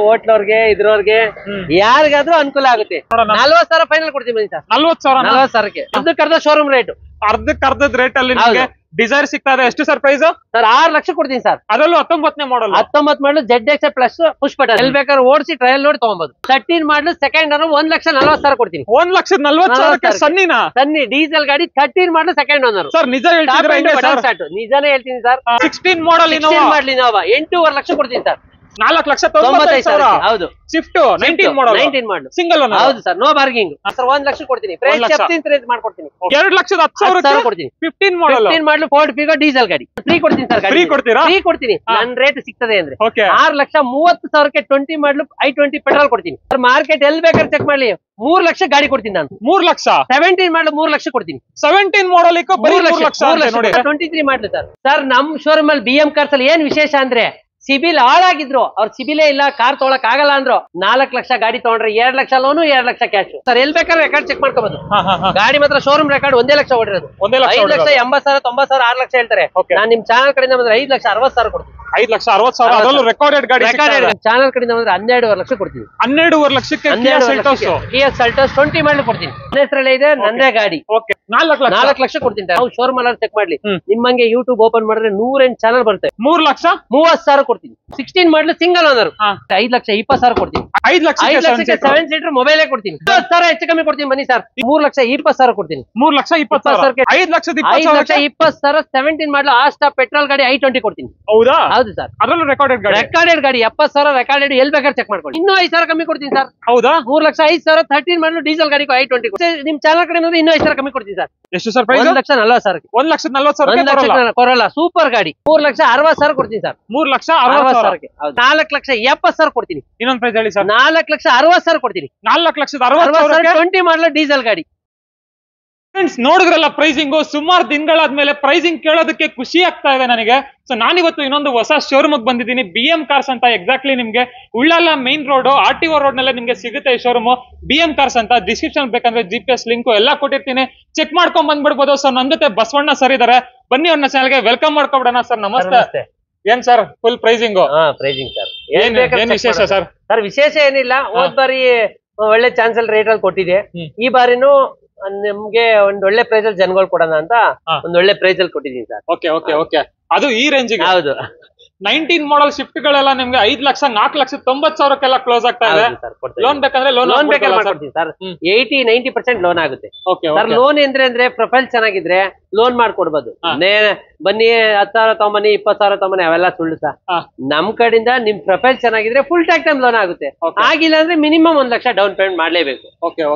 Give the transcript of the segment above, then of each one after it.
ಹೋಟ್ಲವ್ರಿಗೆ ಇದ್ರವ್ರಿಗೆ ಯಾರಿಗಾದ್ರೂ ಅನುಕೂಲ ಆಗುತ್ತೆ. 40,000 ಫೈನಲ್ ಕೊಡ್ತೀವಿ ಬನ್ನಿ ಸರ್. 40,000ಕ್ಕೆ ಅರ್ಧಕ್ಕರ್ಧ ಶೋರೂಮ್ ರೇಟ್. ಅರ್ಧಕ್ಕರ್ಧದ ರೇಟ್ ಅಲ್ಲಿ ಡಿಸೈರ್ ಸಿಗ್ತಾ ಇದೆ. ಎಷ್ಟು ಸರ್ ಪ್ರೈಸ್? ಸರ್ 6 ಲಕ್ಷ ಕೊಡ್ತೀನಿ ಸರ್. ಅದರಲ್ಲೂ 19ನೇ ಮಾಡಲ್. 19 ಮಾಡಲು ZX ಪ್ಲಸ್ ಪುಷ್ ಬಟನ್. ಎಲ್ಲಿ ಬೇಕಾದ್ರೆ ಓಡಿಸಿ ಟ್ರಯಲ್ ನೋಡಿ ತಗೊಬಹುದು. 13 ಮಾಡಲು ಸೆಕೆಂಡ್ ಅನ್ನು 1,40,000 ಕೊಡ್ತೀನಿ. 1,40,000 ಸನ್ನಿನಾ? ಸನ್ನಿ ಡೀಸೆಲ್ ಗಾಡಿ 13 ಮಾಡಲು ಸೆಕೆಂಡ್ ಓನರ್. ಸರ್ ನಿಜ ಹೇಳ್ತಿದ್ರೆ ನಿಜಾನೇ ಹೇಳ್ತೀನಿ ಸರ್. 16 ಮಾಡಲ್ ಮಾಡಲಿ ಇನೋವಾ 8.5 ಲಕ್ಷ ಕೊಡ್ತೀನಿ ಸರ್. 4,95,000. ಹೌದು. Swift 19 model single owner. ಹೌದು sir. No bargaining sir. 1 lakh ಕೊಡ್ತೀನಿ. ಪ್ರೈಸ್ ಮಾಡ್ಕೊಡ್ತೀನಿ. 2,10,000 ಕೊಡ್ತೀನಿ. 15 ಮಾಡಲ್ ಫೋರ್ಡ್ ಫಿಗೋ ಡೀಸೆಲ್ ಗಾಡಿ ಫ್ರೀ ಕೊಡ್ತೀನಿ ಸರ್. ಫ್ರೀ ಕೊಡ್ತೀರಾ? ಫ್ರೀ ಕೊಡ್ತೀನಿ. ನನ್ನ ರೇಟ್ ಸಿಗ್ತದೆ ಅಂದ್ರೆ 6,30,000ಕ್ಕೆ 20 ಮಾಡಲು i20 ಪೆಟ್ರೋಲ್ ಕೊಡ್ತೀನಿ ಸರ್. ಮಾರ್ಕೆಟ್ ಎಲ್ಲಿ ಬೇಕಾದ್ರೆ ಚೆಕ್ ಮಾಡ್ಲಿ 3 ಲಕ್ಷ ಗಾಡಿ ಕೊಡ್ತೀನಿ ನಾನು. 3 ಲಕ್ಷ 17 ಮಾಡಲು 3 ಲಕ್ಷ ಕೊಡ್ತೀನಿ. 17 ಮಾಡಲ್ 3 ಲಕ್ಷ ನೋಡಿ. 23 ಮಾಡಲು ಸರ್ ನಮ್ ಶೋರೂಮ್ ಅಲ್ಲಿ BM ಕಾರ್ಸ್ ಅಲ್ಲಿ ಏನ್ ವಿಶೇಷ ಅಂದ್ರೆ ಸಿಬಿಲ್ ಹಾಳಾಗಿದ್ರು ಅವ್ರ ಸಿಬಿಲೇ ಇಲ್ಲ, ಕಾರ್ ತೊಗೊಳಕ್ ಆಗಲ್ಲ ಅಂದ್ರು 4 ಲಕ್ಷ ಗಾಡಿ ತಗೊಂಡ್ರೆ 2 lakh loan 2 lakh cash sir. ಎಲ್ಲಿ ಬೇಕಾದ್ರೆ ರೆಕಾರ್ಡ್ ಚೆಕ್ ಮಾಡ್ಕೋಬಹುದು. ಗಾಡಿ ಮಾತ್ರ ಶೋರೂಮ್ ರೆಕಾರ್ಡ್ 1 ಲಕ್ಷ ಹೊಡಿರೋದು. 5,80,000 90,000 6 ಲಕ್ಷ ಹೇಳ್ತಾರೆ. ನಾನು ನಿಮ್ ಚಾನಲ್ ಕಡೆಯಿಂದ ಬಂದ್ರೆ 5,60,000 ಕೊಡ್ತೀನಿ. 5,60,000 ಅದರಲ್ಲೂ ರೆಕಾರ್ಡೆಡ್ ಗಾಡಿ. ಚಾನಲ್ ಕಡೆಯಿಂದ ಬಂದ್ರೆ 12.5 ಲಕ್ಷ ಕೊಡ್ತೀನಿ. 12.5 ಲಕ್ಷಕ್ಕೆ Kia Seltos 20 ಮಾಡಲು ಕೊಡ್ತೀನಿ. ನನ್ನ ಹೆಸರಲ್ಲೇ ಇದೆ, ನಂದೇ ಗಾಡಿ. 4 ಲಕ್ಷ ಕೊಡ್ತೀನಿ. ನಾವು ಶೋರೂಮ್ ಅಲ್ಲಿ ಚೆಕ್ ಮಾಡ್ಲಿ. ನಿಮ್ಮಂಗೆ ಯೂಟ್ಯೂಬ್ ಓಪನ್ ಮಾಡಿದ್ರೆ 108 ಚಾನಲ್ ಬರುತ್ತೆ. 3,30,000 ಕೊಡ್ತೀನಿ. 16 ಮಾಡಲು ಸಿಂಗಲ್ ಓನರ್ 5,20,000 ಕೊಡ್ತೀನಿ. 5 ಲಕ್ಷಕ್ಕೆ 7 ಸೀಟರ್ ಮೊಬೈಲೇ ಕೊಡ್ತೀನಿ. 10,000 ಹೆಚ್ಚು ಕಮ್ಮಿ ಕೊಡ್ತೀನಿ ಬನ್ನಿ ಸರ್. 3,20,000 ಕೊಡ್ತೀನಿ. 3,20,000 5,20,000 17 ಮಾಡಲು ಆಸ್ಟಾ ಪೆಟ್ರೋಲ್ ಗಾಡಿ i20 ಕೊಡ್ತೀನಿ. ಹೌದಾ? ಹೌದು ಸರ್. ಅದರಲ್ಲೂ ರೆಕಾರ್ಡೆಡ್ ಗಾಡಿ 70,000 ರೆಕಾರ್ಡೆಡ್ ಎಲ್ಲಿ ಬೇಕಾದ್ರೆ ಚೆಕ್ ಮಾಡ್ಕೊಳ್ಳಿ. ಇನ್ನೂ 5,000 ಕಮ್ಮಿ ಕೊಡ್ತೀನಿ ಸರ್. ಹೌದಾ? 3,05,000 13 ಮಾಡಲು ಡೀಸೆಲ್ ಗಾಡಿ i20 ನಿಮ್ ಚಾನಲ್ ಕಡೆ ಇನ್ನೂ 5,000 ಕಮ್ಮಿ ಕೊಡ್ತೀನಿ ಸರ್. ಎಷ್ಟು ಸರ್ ಪ್ರೈಸ್? 1,40,000. 1,40,000 ಕೊರೋಲಾ ಸೂಪರ್ ಗಾಡಿ 3,60,000 ಕೊಡ್ತೀನಿ ಸರ್. 3,60,000 4,70,000 ಕೊಡ್ತೀನಿ. ಇನ್ನೊಂದು ಪ್ರೈಸ್ ಹೇಳಿ ಸರ್. 4,60,000 ಕೊಡ್ತೀನಿ. 4,60,000 20 ಮಾಡಲು ಡೀಸೆಲ್ ಗಾಡಿ. ಫ್ರೆಂಡ್ಸ್ ನೋಡಿದ್ರಲ್ಲ ಪ್ರೈಸಿಂಗ್. ಸುಮಾರು ದಿನಗಳಾದ್ಮೇಲೆ ಪ್ರೈಸಿಂಗ್ ಕೇಳೋದಕ್ಕೆ ಖುಷಿ ಆಗ್ತಾ ಇದೆ ನನಗೆ. ಸೊ ನಾನಿವತ್ತು ಇನ್ನೊಂದು ಹೊಸ ಶೋರೂಮ್ ಬಂದಿದ್ದೀನಿ. BM ಕಾರ್ಸ್ ಅಂತ. ಎಕ್ಸಾಕ್ಟ್ಲಿ ನಿಮ್ಗೆ Ullal main road RTO road ನಲ್ಲೇ ನಿಮ್ಗೆ ಸಿಗುತ್ತೆ ಈ ಶೋರೂಮ್. BM ಕಾರ್ಸ್ ಅಂತ. ಡಿಸ್ಕ್ರಿಪ್ಷನ್ ಬೇಕಂದ್ರೆ GPS ಲಿಂಕ್ ಎಲ್ಲ ಕೊಟ್ಟಿರ್ತೀನಿ, ಚೆಕ್ ಮಾಡ್ಕೊಂಡ್ ಬಂದ್ಬಿಡ್ಬೋದು. ಸೊ ನನ್ನ ಜೊತೆ ಬಸವಣ್ಣ ಸರ್ ಇದಾರೆ. ಬನ್ನಿ ಅವ್ರನ್ನ ಚಾನಲ್ಗೆ ವೆಲ್ಕಮ್ ಮಾಡ್ಕೊಬಿಡೋಣ. ಸರ್ ನಮಸ್ತೆ. ಏನ್ sir full pricing? Pricing sir ಏನ್ ವಿಶೇಷ ಸರ್? ಸರ್ ವಿಶೇಷ ಏನಿಲ್ಲ. ಹೋದ್ ಬಾರಿ ಒಳ್ಳೆ ಚಾನ್ಸ್ ಅಲ್ಲಿ ರೇಟ್ ಅಲ್ಲಿ ಕೊಟ್ಟಿದೆ. ಈ ಬಾರಿನೂ ನಿಮ್ಗೆ ಒಂದ್ ಒಳ್ಳೆ ಪ್ರೈಸ್ ಅಲ್ಲಿ ಜನಗಳು ಕೊಡೋಣ ಅಂತ ಒಂದ್ ಒಳ್ಳೆ ಪ್ರೈಸ್ ಅಲ್ಲಿ ಕೊಟ್ಟಿದ್ದೀನಿ ಸರ್. ಓಕೆ ಅದು ಈ ರೇಂಜಿಗೆ. ಹೌದು. 19 ಮಾಡಲ್ ಶಿಫ್ಟ್ ಗಳೆಲ್ಲ ನಿಮ್ಗೆ 5 ಲಕ್ಷ 4,90,000 ಕ್ಲೋಸ್ ಆಗ್ತಾ ಇದೆ. ಲೋನ್ ಬೇಕಂದ್ರೆ ಲೋನ್ ಬೇಕಾದ್ರೆ ಮಾಡ್ಕೊಡ್ತೀನಿ ಸರ್. 80-90% ಲೋನ್ ಆಗುತ್ತೆ ಸರ್. ಲೋನ್ ಅಂದ್ರೆ ಪ್ರೊಫೈಲ್ ಚೆನ್ನಾಗಿದ್ರೆ ಲೋನ್ ಮಾಡ್ಕೊಡ್ಬೋದು. ಬನ್ನಿ 10,000 ತಗೊಂಬನ್ನಿ 20,000 ತಗೊಂಬನ್ನಿ ಅವೆಲ್ಲ ಸುಳ್ಳು ಸರ್. ನಮ್ ಕಡೆಯಿಂದ ನಿಮ್ ಪ್ರೊಫೈಲ್ ಚೆನ್ನಾಗಿದ್ರೆ ಫುಲ್ ಟೈಮ್ ಲೋನ್ ಆಗುತ್ತೆ. ಆಗಿಲ್ಲ ಅಂದ್ರೆ ಮಿನಿಮಮ್ 1 ಲಕ್ಷ ಡೌನ್ ಪೇಮೆಂಟ್ ಮಾಡ್ಲೇಬೇಕು.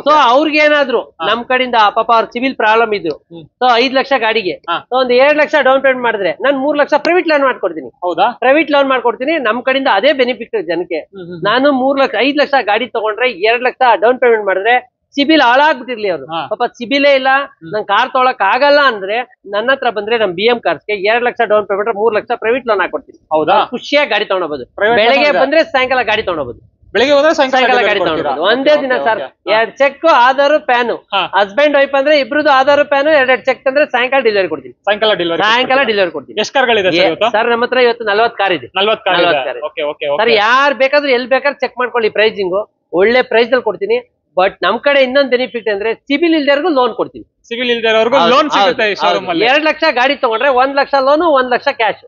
ಸೊ ಅವ್ರಿಗೆ ಏನಾದ್ರು ನಮ್ ಕಡೆಯಿಂದ ಪಾಪ ಅವ್ರ ಸಿವಿಲ್ ಪ್ರಾಬ್ಲಮ್ ಇದ್ರು ಸೊ 5 ಲಕ್ಷ ಗಾಡಿಗೆ ಒಂದು 2 ಲಕ್ಷ ಡೌನ್ ಪೇಮೆಂಟ್ ಮಾಡಿದ್ರೆ ನಾನು 3 ಲಕ್ಷ ಪ್ರೈವೇಟ್ ಲೋನ್ ಮಾಡ್ಕೊಡ್ತೀನಿ. ಹೌದಾ? ಪ್ರೈವೇಟ್ ಲೋನ್ ಮಾಡ್ಕೊಡ್ತೀನಿ. ನಮ್ ಕಡೆಯಿಂದ ಅದೇ ಬೆನಿಫಿಟ್ ಜನಕ್ಕೆ. ನಾನು 5 ಲಕ್ಷ ಗಾಡಿ ತಗೊಂಡ್ರೆ 2 ಲಕ್ಷ ಡೌನ್ ಪೇಮೆಂಟ್ ಮಾಡಿದ್ರೆ ಸಿಬಿಲ್ ಹಾಳಾಗ್ಬಿಟ್ಟಿರ್ಲಿ ಅವ್ರು. ಪಾಪ ಸಿಬಿಲೇ ಇಲ್ಲ, ನಂಗೆ ಕಾರ್ ತೊಗೊಳಕ್ ಆಗಲ್ಲ ಅಂದ್ರೆ ನನ್ನ ಹತ್ರ ಬಂದ್ರೆ ನಮ್ BM ಕಾರ್ಸ್ಗೆ 2 lakh down payment 3 lakh private loan ಹಾಕೊಡ್ತೀನಿ. ಹೌದಾ? ಖುಷಿಯಾಗಿ ಗಾಡಿ ತಗೊಂಡೋಗ್ಬೋದು. ಬೆಳಗ್ಗೆ ಬಂದ್ರೆ ಸಾಯಂಕಾಲ ಗಾಡಿ ತಗೊಂಡೋಗ್ಬೋದು. ಬೆಳಿಗ್ಗೆ ಹೋದ್ರೆ ಸಾಯಂಕಾಲ ಗಾಡಿ ತಗೊಂಡ್ಬೋದು. ಒಂದೇ ದಿನ sir. 2 check Aadhaar PAN. Husband wife ಅಂದ್ರೆ ಇಬ್ರದ್ದು ಆಧಾರ್ ಪ್ಯಾನ್ 2 ಚೆಕ್ ಅಂದ್ರೆ ಸಾಯಂಕಾಲ ಡೆಲಿವರಿ ಕೊಡ್ತೀನಿ. ಸಾಯಂಕಾಲ ಡೆಲಿವರಿ ಕೊಡ್ತೀನಿ. ಎಷ್ಟು ಕಾರ್ಗಳಿದೆ ಸರ್? ನಮ್ಮ ಹತ್ರ ಇವತ್ತು 40 ಕಾರ್ ಇದೆ. 40 ಕಾರ್. ಸರ್ ಯಾರು ಬೇಕಾದ್ರೂ ಎಲ್ಲಿ ಬೇಕಾದ್ರೆ ಚೆಕ್ ಮಾಡ್ಕೊಳ್ಳಿ. ಪ್ರೈಸಿಂಗ್ ಒಳ್ಳೆ ಪ್ರೈಸ್ ಅಲ್ಲಿ ಕೊಡ್ತೀನಿ. ಬಟ್ ನಮ್ ಕಡೆ ಇನ್ನೊಂದು ಬೆನಿಫಿಟ್ ಅಂದ್ರೆ ಸಿಬಿಲ್ ಇಲ್ದವ್ರಿಗೂ ಲೋನ್ ಕೊಡ್ತೀನಿ. ಸಿಬಿಲ್ ಇಲ್ದವ್ರಿಗೂ ಲೋನ್ ಸಿಗುತ್ತೆ ಈ ಶೋರೂಮ್ ಅಲ್ಲಿ. 2 ಲಕ್ಷ ಗಾಡಿ ತಗೊಂಡ್ರೆ 1 ಲಕ್ಷ ಲೋನು 1 ಲಕ್ಷ ಕ್ಯಾಶ್.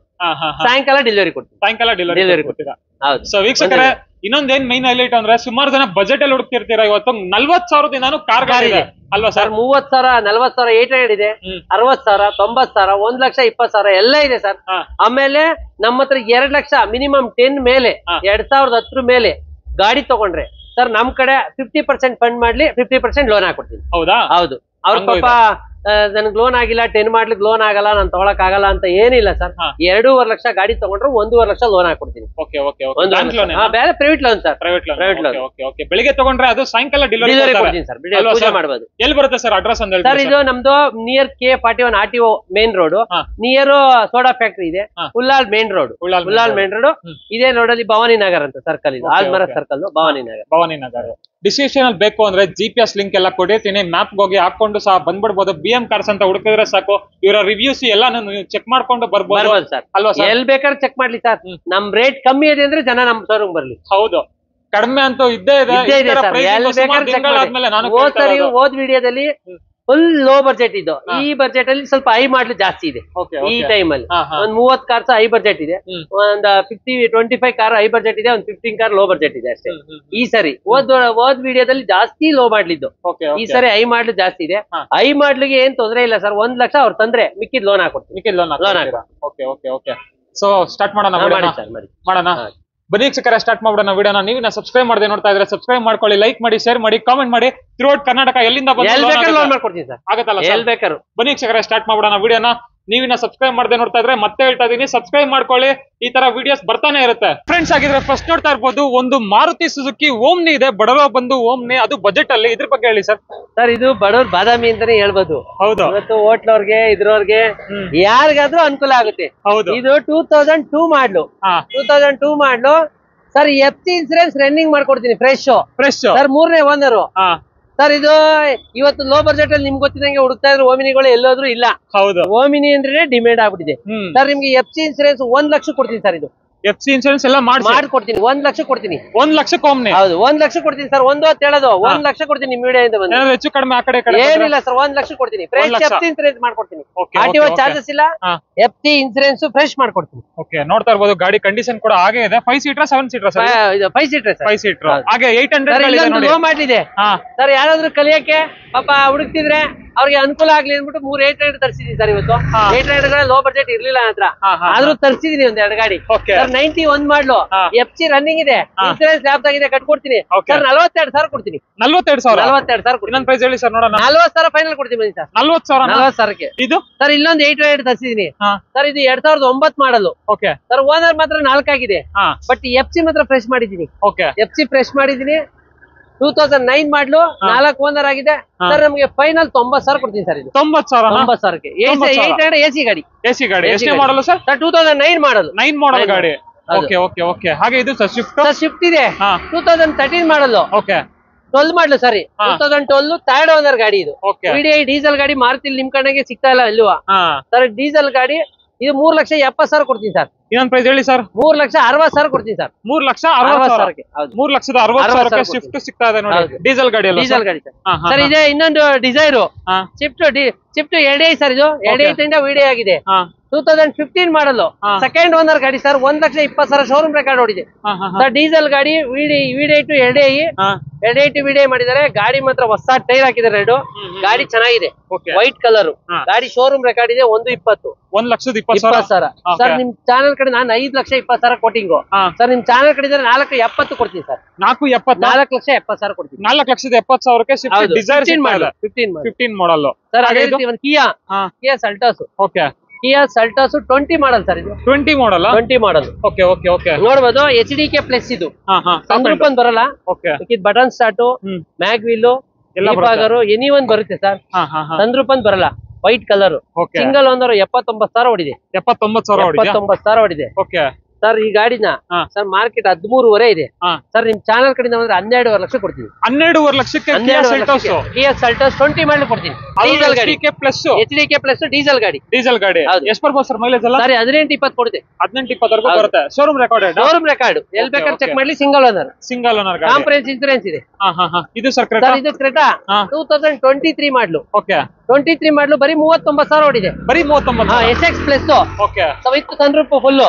ಸಾಯಂಕಾಲ ಡೆಲಿವರಿ ಕೊಡ್ತೀನಿ. ಸಾಯಂಕಾಲ ಡೆಲಿವರಿ ಕೊಡ್ತೀರಾ? ಹೌದು. ಸೊ ವೀಕ್ಷಕರೇ ಇನ್ನೊಂದೇನ್ ಮೈನ್ ಹೈಲೈಟ್ ಅಂದ್ರೆ ಸುಮಾರು ಜನ ಬಜೆಟ್ ಅಲ್ಲಿ ಹುಡುಕ್ತಿರ್ತೀರಾ. ಇವತ್ತು 40,000 ಕಾರ್ ಇದೆ ಅಲ್ವಾ ಸರ್? 30,000 40,000 800 ಇದೆ, 60,000 90,000 1,20,000 ಎಲ್ಲ ಇದೆ ಸರ್. ಆಮೇಲೆ ನಮ್ಮ ಹತ್ರ 2 ಲಕ್ಷ ಮಿನಿಮಮ್ 10 ಮೇಲೆ 2010 ಮೇಲೆ ಗಾಡಿ ತಗೊಂಡ್ರೆ ಸರ್ ನಮ್ ಕಡೆ 50% ಫಂಡ್ ಮಾಡ್ಲಿ 50% ಲೋನ್ ಹಾಕೊಡ್ತೀನಿ. ಹೌದಾ? ಹೌದು. ಅವ್ರ ಪಾಪ ನನ್ಗೆ ಲೋನ್ ಆಗಿಲ್ಲ 10 ಮಾಡ್ಲಿಕ್ಕೆ ಲೋನ್ ಆಗಲ್ಲ ನಾನು ತಗೊಳಕ್ ಆಗಲ್ಲ ಅಂತ ಏನಿಲ್ಲ ಸರ್. 2.5 ಲಕ್ಷ ಗಾಡಿ ತಗೊಂಡ್ರು 1.5 ಲಕ್ಷ ಲೋನ್ ಹಾಕೊಡ್ತೀನಿ. ಬೇರೆ private loan sir. Private loan ಬೆಳಿಗ್ಗೆ ತಗೊಂಡ್ರೆ ಅದು ಸಾಯಂಕಾಲ ಡೆಲಿವರಿ ಕೊಡ್ತೀನಿ ಸರ್. ಪೂಜೆ ಮಾಡಬಹುದು. ಎಲ್ಲಿ ಬರುತ್ತೆ ಸರ್ ಅಡ್ರೆಸ್? ಸರ್ ಇದು ನಮ್ದು near K41 RTO main road near soda factory ಇದೆ. Ullal main road. ಇದೇ ರೋಡ್ ಅಲ್ಲಿ ಭವಾನಿ ನಗರ್ ಅಂತ ಸರ್ಕಲ್ ಇದೆ. ಆಲ್ಮರ ಸರ್ಕಲ್ ಭವಾನಿ ನಗರ್. ಡಿಸ್ಕ್ರಿಪ್ಷನ್ ಅಲ್ಲಿ ಬೇಕು ಅಂದ್ರೆ GPS ಲಿಂಕ್ ಎಲ್ಲ ಕೊಟ್ಟಿರ್ತೀನಿ. ಮ್ಯಾಪ್ ಹೋಗಿ ಹಾಕೊಂಡು ಸಹ ಬಂದ್ಬಿಡ್ಬೋದು. BM ಕಾರ್ಸ್ ಅಂತ ಹುಡುಕಿದ್ರೆ ಸಾಕು. ಇವರ ರಿವ್ಯೂಸ್ ಎಲ್ಲ ಚೆಕ್ ಮಾಡ್ಕೊಂಡು ಬರ್ಬೋದು ಸರ್. ಅಲ್ವಾ? ಎಲ್ಲಿ ಬೇಕಾದ್ರೆ ಚೆಕ್ ಮಾಡ್ಲಿ ಸರ್. ನಮ್ ರೇಟ್ ಕಮ್ಮಿ ಇದೆ ಅಂದ್ರೆ ಜನ ನಮ್ ಶೋರೂಮ್ ಬರ್ಲಿ. ಹೌದು. ಕಡಿಮೆ ಅಂತೂ ಇದ್ದೇ ಇದೆ. ಹೋದ್ ವಿಡಿಯೋದಲ್ಲಿ ಫುಲ್ ಲೋ ಬಜೆಟ್ ಇದ್ದು, ಈ ಬಜೆಟ್ ಅಲ್ಲಿ ಸ್ವಲ್ಪ ಹೈ ಮಾಡ್ಲು ಜಾಸ್ತಿ ಇದೆ. ಈ ಟೈಮ್ ಅಲ್ಲಿ ಒಂದ್ 30 ಕಾರ್ಸ್ ಹೈ ಬಜೆಟ್ ಇದೆ, ಒಂದ್ 25 ಕಾರ್ ಹೈ ಬಜೆಟ್ ಇದೆ, ಒಂದ್ 15 ಕಾರ್ ಲೋ ಬಜೆಟ್ ಇದೆ ಅಷ್ಟೇ. ಈ ಸರಿ ಹೋದ್ ವಿಡಿಯೋದಲ್ಲಿ ಜಾಸ್ತಿ ಲೋ ಮಾಡ್ಲಿದ್ದು, ಈ ಸರಿ ಹೈ ಮಾಡ್ಲು ಜಾಸ್ತಿ ಇದೆ. ಹೈ ಮಾಡ್ಲಿಗೆ ಏನ್ ತೊಂದ್ರೆ ಇಲ್ಲ ಸರ್, 1 ಲಕ್ಷ ಅವ್ರು ತಂದ್ರೆ ಮಿಕ್ಕಿದ್ ಲೋನ್ ಹಾಕೊಡ್ತೀವಿ. ಸೊ ಸ್ಟಾರ್ಟ್ ಮಾಡೋಣ. ಬನ್ನಿ ವೀಕ್ಷಕರೇ, ಸ್ಟಾರ್ಟ್ ಮಾಡೋಣ ವಿಡಿಯೋನ. ನೀವಿನ ಸಬ್ಸ್ಕ್ರೈಬ್ ಮಾಡದೆ ನೋಡ್ತಾ ಇದ್ರೆ ಸಬ್ಸ್ಕ್ರೈಬ್ ಮಾಡ್ಕೊಳ್ಳಿ, ಲೈಕ್ ಮಾಡಿ, ಶೇರ್ ಮಾಡಿ, ಕಾಮೆಂಟ್ ಮಾಡಿ. ಥ್ರೂಔಟ್ ಕರ್ನಾಟಕ ಎಲ್ಲಿಂದ ಆಗತ್ತಲ್ಲ ಸರ್? ಬನ್ನಿ ವೀಕ್ಷಕರೇ, ಸ್ಟಾರ್ಟ್ ಮಾಡೋಣ ವಿಡಿಯೋನ. ನೀವಿನ ಸಬ್ಸ್ಕ್ರೈಬ್ ಮಾಡದೆ ನೋಡ್ತಾ ಇದ್ರೆ ಮತ್ತೆ ಹೇಳ್ತಾ ಇದೀನಿ, ಸಬ್ಸ್ಕ್ರೈಬ್ ಮಾಡ್ಕೊಳ್ಳಿ, ಈ ತರ ವಿಡಿಯೋಸ್ ಬರ್ತಾನೆ ಇರುತ್ತೆ. ಫ್ರೆಂಡ್ಸ್ ಆಗಿದ್ರೆ ಫಸ್ಟ್ ನೋಡ್ತಾ ಇರ್ಬೋದು, ಒಂದು ಮಾರುತಿ ಸುಜುಕಿ ಓಮ್ನಿ ಇದೆ, ಬಡವ ಬಂದು ಓಮ್ನಿ, ಅದು ಬಜೆಟ್ ಅಲ್ಲಿ. ಇದ್ರ ಬಗ್ಗೆ ಹೇಳಿ ಸರ್. ಸರ್, ಇದು ಬಡವ್ರ ಬಾದಾಮಿ ಅಂತಾನೆ ಹೇಳ್ಬೋದು. ಹೌದು, ಇವತ್ತು ಹೋಟ್ಲವ್ರಿಗೆ ಇದ್ರವ್ರಿಗೆ ಯಾರಿಗಾದ್ರೂ ಅನುಕೂಲ ಆಗುತ್ತೆ. ಹೌದು, ಇದು 2002 ಮಾಡ್ಲು. 2002 ಮಾಡ್ಲು ಸರ್. FC ಇನ್ಸೂರೆನ್ಸ್ ರನ್ನಿಂಗ್ ಮಾಡ್ಕೊಡ್ತೀನಿ, ಫ್ರೆಶ್ ಸರ್. 3ನೇ ಓನರು ಸರ್. ಇದು ಇವತ್ತು ಲೋ ಬಜೆಟ್ ಅಲ್ಲಿ ನಿಮ್ಗೆ ಗೊತ್ತಿದಂಗೆ ಹುಡುಕ್ತಾ ಇದ್ರು ಓಮಿನಿಗಳು, ಎಲ್ಲೋದ್ರು ಇಲ್ಲ. ಹೌದು, ಓಮಿನಿ ಅಂದ್ರೆ ಡಿಮ್ಯಾಂಡ್ ಆಗ್ಬಿಟ್ಟಿದೆ ಸರ್. ನಿಮ್ಗೆ FC ಇನ್ಸೂರೆನ್ಸ್ 1 ಲಕ್ಷ ಕೊಡ್ತೀನಿ ಸರ್. ಇದು FC ಇನ್ಸೂರೆನ್ಸ್ ಎಲ್ಲ ಮಾಡ್ಕೊಡ್ತೀನಿ. 1 ಲಕ್ಷ ಕೊಡ್ತೀನಿ. 1 ಲಕ್ಷಕ್ಕೆ ಒಮ್ಮೆ? ಹೌದು, 1 ಲಕ್ಷ ಕೊಡ್ತೀನಿ ಸರ್. ಒಂದು ಹೊತ್ತು ಹೇಳೋದು 1 ಲಕ್ಷ ಕೊಡ್ತೀನಿ. ನಿಮ್ ವಿಡಿಯೋದಿಂದ ಬಂದು ಹೆಚ್ಚು ಕಡಿಮೆ ಆ ಕಡೆ ಏನಿಲ್ಲ ಸರ್, 1 ಲಕ್ಷ ಕೊಡ್ತೀನಿ. ಫ್ರೆಶ್ FC ಇನ್ಸೂರೆನ್ಸ್ ಮಾಡ್ಕೊಡ್ತೀನಿ. RTO ಚಾರ್ಜಸ್ ಇಲ್ಲ, FC ಇನ್ಸೂರೆನ್ಸ್ ಫ್ರೆಶ್ ಮಾಡ್ಕೊಡ್ತೀನಿ. ನೋಡ್ತಾ ಇರ್ಬೋದು, ಗಾಡಿ ಕಂಡೀಷನ್ ಕೂಡ ಹಾಗೆ ಇದೆ. 5 seater 7 seater sir? 5 seater sir. 5 seater ಹಾಗೆ 800 ಲೋ ಮಾಡಿದೆ ಸರ್. ಯಾರಾದ್ರೂ ಕಲಿಯಕ್ಕೆ ಪಾಪ ಹುಡುಕ್ತಿದ್ರೆ ಅವ್ರಿಗೆ ಅನುಕೂಲ ಆಗ್ಲಿ ಅಂದ್ಬಿಟ್ಟು 3 800 ತರಿಸಿದೀನಿ ಸರ್. ಇವತ್ತು 800 ಲೋ ಬಜೆಟ್ ಇರ್ಲಿಲ್ಲ ಹತ್ರ, ಆದ್ರೂ ತರಿಸಿದೀನಿ ಒಂದ್ 2 ಗಾಡಿ. 91 ಮಾಡ್ಲು, FC ರನ್ನಿಂಗ್ ಇದೆ, ಇನ್ಸೂರೆನ್ಸ್ ಲ್ಯಾಪ್ ಆಗಿದೆ, ಕಟ್ಕೊಡ್ತೀನಿ ಸರ್. 42,000 ಕೊಡ್ತೀನಿ. 42,000 ಇನ್ನೊಂದ್ ಪ್ರೈಸ್ ಹೇಳಿ ಸರ್, ನೋಡೋಣ. 40,000 ಫೈನಲ್ ಕೊಡ್ತೀನಿ ಬನ್ನಿ ಸರ್. 40,000 ಇದು ಸರ್. ಇಲ್ಲೊಂದು 800 ತರಿಸಿದೀನಿ ಸರ್. ಇದು 2009 ಮಾಡಲು ಸರ್. ಓನರ್ ಮಾತ್ರ 4 ಆಗಿದೆ, ಬಟ್ FC ಮಾತ್ರ ಫ್ರೆಶ್ ಮಾಡಿದೀನಿ. FC ಫ್ರೆಶ್ ಮಾಡಿದೀನಿ. 2009 ಮಾಡ್ಲು, 4 ಓನರ್ ಆಗಿದೆ ಸರ್. ನಮ್ಗೆ ಫೈನಲ್ 90,000 ಕೊಡ್ತೀನಿ ಸರ್. ಇದು 90,000ಕ್ಕೆ AC ಗಾಡಿ. ಎಷ್ಟು ಮಾಡಲು ಸರ್? 2009 ಮಾಡಲು. 9 ಮಾಡಲ್ ಗಾಡಿ. ಹಾಗೆ ಇದು ಸರ್ ಸ್ವಿಫ್ಟ್ ಇದೆ, 2013 ಮಾಡಲು. 12 ಮಾಡ್ಲು ಸರಿ. 2012 ಥರ್ಡ್ ಓನರ್ ಗಾಡಿ. ಇದು VDI ಡೀಸೆಲ್ ಗಾಡಿ. ಮಾರುತಿ ನಿಮ್ ಕಡೆಗೆ ಸಿಗ್ತಾ ಇಲ್ಲ ಅಲ್ವಾ ಸರ್? ಡೀಸೆಲ್ ಗಾಡಿ. ಇದು 3,70,000 ಕೊಡ್ತೀನಿ ಸರ್. ಇನ್ನೊಂದ್ ಪ್ರೈಸ್ ಹೇಳಿ ಸರ್. 3,60,000 ಕೊಡ್ತೀನಿ ಸರ್. 3,60,000 3,60,000 ಸ್ವಿಫ್ಟ್ ಸಿಗ್ತಾ ಇದೆ ನೋಡಿ. ಡೀಸೆಲ್ ಗಾಡಿ ಸರ್. ಇದೆ ಇನ್ನೊಂದು ಡಿಸೈರು ಸ್ವಿಫ್ಟ್ LDI ಸರ್. ಇದು LDI ಇಂದ VDI ಆಗಿದೆ. 2015 ಮಾಡಲು, ಸೆಕೆಂಡ್ ಓನರ್ ಗಾಡಿ ಸರ್. 1,20,000 ಶೋರೂಮ್ ರೆಕಾರ್ಡ್ ಓಡಿದೆ ಸರ್. ಡೀಸೆಲ್ ಗಾಡಿ. VDI ಟು LDI ಮಾಡಿದ್ದಾರೆ. ಗಾಡಿ ಮಾತ್ರ ಹೊಸ ಟೈರ್ ಹಾಕಿದ್ದಾರೆ. 2 ಗಾಡಿ ಚೆನ್ನಾಗಿದೆ, ವೈಟ್ ಕಲರ್ ಗಾಡಿ. ಶೋರೂಮ್ ರೆಕಾರ್ಡ್ ಇದೆ. 1,20,000 ಸರ್. ನಿಮ್ ಚಾನಲ್ ಕಡೆ ನಾನು 5,20,000 ಕೋಟಿಂಗು ಸರ್. ನಿಮ್ ಚಾನಲ್ ಕಡೆ 4,70,000 ಕೊಡ್ತೀನಿ ಸರ್. 4,70,000 ಕೊಡ್ತೀನಿ. 4,70,000ಕ್ಕೆ ಸ್ವಿಫ್ಟ್ ಡಿಸೈರ್ 15 ಮಾಡಲ್ ಸರ್. ಅದೇ ರೀತಿ ಒಂದು ಕಿಯಾ ಸಲ್ಟಾಸ್. ಕಿಯಾ ಸಲ್ಟಾಸ್ 20 ಮಾಡಲ್ ಸರ್. ಇದು 20 ಮಾಡಲ್. ನೋಡ್ಬೋದು. HDK plus. ಇದು ಸನ್ರೂಫ್ ಬರಲ್ಲ, button start, mag wheel, any one ಬರುತ್ತೆ ಸರ್. ಸನ್ರೂಫ್ ಬರಲ್ಲ. White colour, single owner. 79,000 ಹೊಡಿದೆ. 79,000 ಹೊಡಿದೆ ಸರ್. ಈ ಗಾಡಿನ ಸರ್ ಮಾರ್ಕೆಟ್ 13.5 ಇದೆ ಸರ್. ನಿಮ್ ಚಾನಲ್ ಕಡೆಯಿಂದ ಬಂದ್ರೆ 12.5 ಲಕ್ಷ ಕೊಡ್ತೀನಿ. 12.5 ಲಕ್ಷಕ್ಕೆ ಕಿಯಾ ಸಲ್ಟಾಸ್ 20 ಮಾಡಲು ಕೊಡ್ತೀನಿ. ಡೀಸೆಲ್ ಗಾಡಿ. HDK ಪ್ಲಸ್ ಡೀಸೆಲ್ ಗಾಡಿ. ಎಷ್ಟು ಬರ್ಬೋದು ಸರ್ ಮೈಲೇಜ್ ಎಲ್ಲ? ಸರ್ 18-20 ಕೊಡುತ್ತೆ. 18-20 ಬರುತ್ತೆ. ಶೋರೂಮ್ ರೆಕಾರ್ಡ್ ಎಲ್ಲಿ ಬೇಕಾದ್ರೆ ಚೆಕ್ ಮಾಡಿ. ಸಿಂಗಲ್ ಓನರ್ ಕಾಂಪ್ರಹೆನ್ಸ್ ಇನ್ಸೂರೆನ್ಸ್ ಇದೆ. ಇದು ಸರ್ ಇದು ಕ್ರೆಟಾ 2023 ಮಾಡ್ಲು. 23 ಮಾಡ್ಲು. ಬರೀ 39,000 ಹೊಡಿದೆ. ಬರೀ 39. SX plus with sunroof full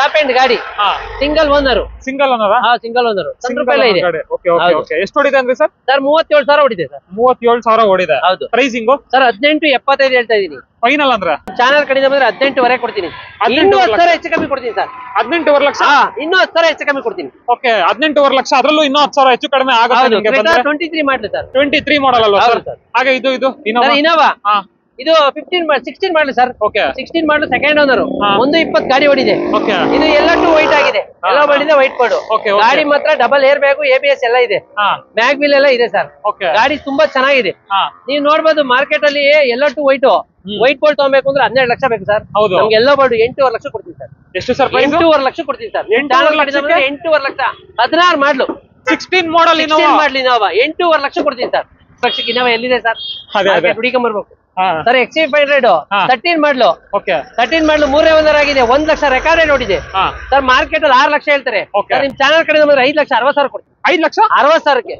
top end ಗಾಡಿ. Single owner. Single owner sunroof ಎಲ್ಲ ಇದೆ. ಎಷ್ಟು ಹೊಡಿದೆ ಅಂದ್ರೆ ಸರ್? 37,000 ಹೊಡಿದೆ ಸರ್. 37,000 ಹೊಡಿದೆ. ಹೌದು. ಪ್ರೈಸಿಂಗ್ ಸರ್ 18-75 ಹೇಳ್ತಾ ಇದೀನಿ. ಫೈನಲ್ ಅಂದ್ರೆ ಚಾನಲ್ ಕಡೆಯಿಂದ ಬಂದ್ರೆ 18 ಕೊಡ್ತೀನಿ. ಇನ್ನೂ 10,000 ಹೆಚ್ಚು ಕಮ್ಮಿ ಕೊಡ್ತೀನಿ ಸರ್. 18 ಲಕ್ಷ. ಇನ್ನೂ 10,000 ಹೆಚ್ಚು ಕಮ್ಮಿ ಕೊಡ್ತೀನಿ. 18 ಲಕ್ಷ. ಅದ್ರಲ್ಲೂ ಇನ್ನೂ 10,000 ಹೆಚ್ಚು ಕಡಿಮೆ ಆಗುತ್ತೆ. 23 ಮಾಡಲಿ ಸರ್. 23 ಮಾಡಲ್ ಅಲ್ವಾ ಸರ್? ಹಾಗೆ ಇದು ಇನೋವಾ. ಇದು 16 ಮಾಡಲಿ ಸರ್. 16 ಮಾಡಲು. Second owner. 120 ಗಾಡಿ ಹೊಡಿದೆ. ಇದು ಎಲ್ಲ ಟು ವೈಟ್ ಆಗಿದೆ. ಎಲ್ಲ ಬಂದಿದೆ ವೈಟ್ ಬೋರ್ಡ್. ಗಾಡಿ ಮಾತ್ರ ಡಬಲ್ ಏರ್ ಬ್ಯಾಗು, ABS ಎಲ್ಲ ಇದೆ. ಮ್ಯಾಗ್ ವೀಲ್ ಎಲ್ಲ ಇದೆ ಸರ್. ಗಾಡಿ ತುಂಬಾ ಚೆನ್ನಾಗಿದೆ. ನೀವು ನೋಡ್ಬೋದು ಮಾರ್ಕೆಟ್ ಅಲ್ಲಿ ಎಲ್ಲ ಟು ವೈಟ್ ಬೋರ್ಡ್ ತಗೋಬೇಕು ಅಂದ್ರೆ 12 ಲಕ್ಷ ಬೇಕು ಸರ್. ನಮ್ಗೆ ಎಲ್ಲ ಬೋರ್ಡ್ 8.5 ಲಕ್ಷ ಕೊಡ್ತೀನಿ ಸರ್. ಎಷ್ಟು ಸರ್? 8.5 ಲಕ್ಷ ಕೊಡ್ತೀನಿ sir. 8.5 lakh. 16 ಮಾಡ್ಲು. 16 model Innova 8.5 lakh ಕೊಡ್ತೀನಿ ಸರ್. ಲಕ್ಷಕ್ಕೆ ಇನೋವಾ ಎಲ್ಲಿದೆ ಸರ್? ಹುಡುಕೊಂಬರ್ಬೇಕು ಸರ್. XC500 13 ಮಾಡ್ಲು. 13 ಮಾಡ್ಲು. 3ನೇ ಓನರ್ ಆಗಿದೆ. 1 ಲಕ್ಷ ರೆಕಾರ್ಡ್ ನೋಡಿದೆ ಸರ್. ಮಾರ್ಕೆಟ್ ಅಲ್ಲಿ 6 ಲಕ್ಷ ಹೇಳ್ತಾರೆ. ನಿಮ್ ಚಾನಲ್ ಕಡೆ 5,60,000 ಕೊಡ್ತೀನಿ. 5,60,000ಕ್ಕೆ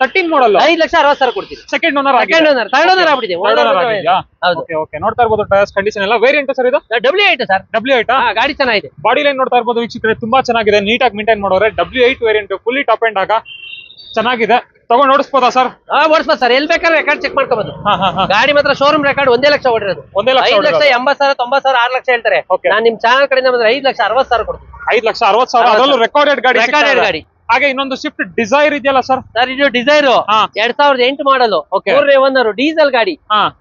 13 ಮಾಡಲ್ 5,60,000 ಕೊಡ್ತೀನಿ. ಸೆಕೆಂಡ್ ಓನರ್ ಥರ್ಡ್ ಓನರ್ ಆಗ್ಬಿಟ್ಟಿದೆ. ಓಕೆ ನೋಡ್ತಾ ಇರ್ಬೋದು ಟೈರ್ಸ್ ಕಂಡೀಷನ್ ಎಲ್ಲ. ವೇರಿಯಂಟ್ ಸರ್ ಇದು W8 ಸರ್. W8 ಗಾಡಿ ಚೆನ್ನಾಗಿದೆ. ಬಾಡಿ ಲೈನ್ ನೋಡ್ತಾ ಇರ್ಬೋದು ವೀಕ್ಷಕರೇ, ತುಂಬಾ ಚೆನ್ನಾಗಿದೆ, ನೀಟಾಗಿ ಮೇಂಟೈನ್ ಮಾಡೋರೆ. W8 variant fully top end ಆಗ ಚೆನ್ನಾಗಿದೆ. ತಗೊಂಡು ಓಡಿಸ್ಬೋದಾ ಸರ್? ಓಡಿಸ್ಬೋದು ಸರ್, ಎಲ್ಲಿ ಬೇಕಾದ್ರೆ ರೆಕಾರ್ಡ್ ಚೆಕ್ ಮಾಡ್ಕೋಬಹುದು. ಗಾಡಿ ಮಾತ್ರ ಶೋರೂಮ್ ರೆಕಾರ್ಡ್ 1 ಲಕ್ಷ ಓಡಿರೋದು. 5,80,000 90,000 6 ಲಕ್ಷ ಹೇಳ್ತಾರೆ. ನಾನು ನಿಮ್ ಚಾನಲ್ ಕಡೆಯಿಂದ ಬಂದ್ರೆ 5,60,000 ಕೊಡ್ತೀನಿ. 5,60,000 ಅದರಲ್ಲೂ ರೆಕಾರ್ಡೆಡ್ ಗಾಡಿ. ಹಾಗೆ ಇನ್ನೊಂದು ಸ್ವಿಫ್ಟ್ ಡಿಸೈರ್ ಇದೆಯಲ್ಲ ಸರ್? ಸರ್ ಇದು ಡಿಸೈರ್ 2008 ಮಾಡಲು, ಓನರ್, ಡೀಸೆಲ್ ಗಾಡಿ.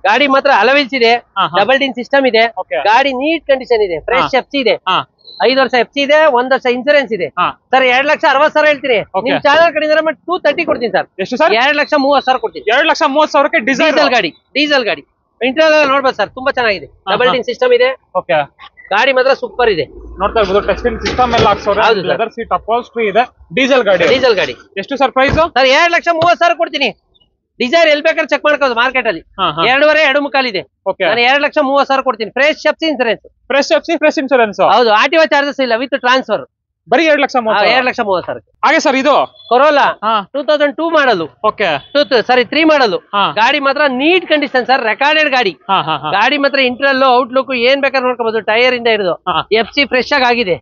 ಗಾಡಿ ಮಾತ್ರ ಅಲವಿಲ್ಸ್ ಇದೆ, ಡಬಲ್ ಡಿನ್ ಸಿಸ್ಟಮ್ ಇದೆ, ಗಾಡಿ ನೀಟ್ ಕಂಡೀಷನ್ ಇದೆ, ಫ್ರೆಶ್ ಎಫ್ಸಿ ಇದೆ, 5 ವರ್ಷ ಎಫ್ಸಿ ಇದೆ, 1 ವರ್ಷ ಇನ್ಸೂರೆನ್ಸ್ ಇದೆ. ಸರ್ 2,60,000 ಹೇಳ್ತೀನಿ. ನಿಮ್ ಚಾನಲ್ ಕಡೆಯಿಂದ 230 ಕೊಡ್ತೀನಿ ಸರ್. ಎಷ್ಟು ಸರ್? 2,30,000 ಕೊಡ್ತೀನಿ. 2,30,000ಕ್ಕೆ ಡೀಸೆಲ್ ಗಾಡಿ ಇಂಟೀರಿಯರ್ ನೋಡ್ಬೋದು ಸರ್, ತುಂಬಾ ಚೆನ್ನಾಗಿದೆ. ಡಬಲ್ ಡಿನ್ ಸಿಸ್ಟಮ್ ಇದೆ, ಗಾಡಿ ಮಾತ್ರ ಸೂಪರ್ ಇದೆ. ನೋಡ್ತಾ ಇರ್ಬೋದು ಟಚ್ ಸ್ಕ್ರೀನ್ ಸಿಸ್ಟಮ್ ಎಲ್ಲ ಹಾಕ್ಸೋರೆ, ಲೆದರ್ ಸೀಟ್ ಅಪಾಲ್ಸ್ಟ್ರಿ ಇದೆ. ಡೀಸೆಲ್ ಗಾಡಿ ಎಷ್ಟು ಸರ್ ಪ್ರೈಸ್? ಸರ್ 2,30,000 ಕೊಡ್ತೀನಿ. ಡಿಸೈರ್ ಎಲ್ಲಿ ಬೇಕಾದ್ರೆ ಚೆಕ್ ಮಾಡ್ಕೋದು, ಮಾರ್ಕೆಟ್ ಅಲ್ಲಿ 2.5 2.5 ಇದೆ. ನಾನು 2,30,000 ಕೊಡ್ತೀನಿ. ಫ್ರೆಶ್ ಇನ್ಸೂರೆನ್ಸ್ ಹೌದು, ಆರ್ಟಿಒ ಚಾರ್ಜಸ್ ಇಲ್ಲ, ವಿತ್ ಟ್ರಾನ್ಸ್ಫರ್. ಬರೀ 2,30,000. ಹಾಗೆ ಸರ್ ಇದು ಕೊರೋಲಾ 2002 ಮಾಡಲು, 3 ಮಾಡಲು. ಗಾಡಿ ಮಾತ್ರ ನೀಟ್ ಕಂಡೀಷನ್ ಸರ್, ರೆಕಾರ್ಡೆಡ್ ಗಾಡಿ. ಗಾಡಿ ಮಾತ್ರ ಇಂಟರ್ನಲ್ ಔಟ್ಲುಕ್ ಏನ್ ಬೇಕಾದ್ರೆ ನೋಡ್ಕೋಬಹುದು, ಟೈರ್ ಇಂದ ಹಿಡಿದು ಎಫ್ಸಿ ಫ್ರೆಶ್ ಆಗಿದೆ.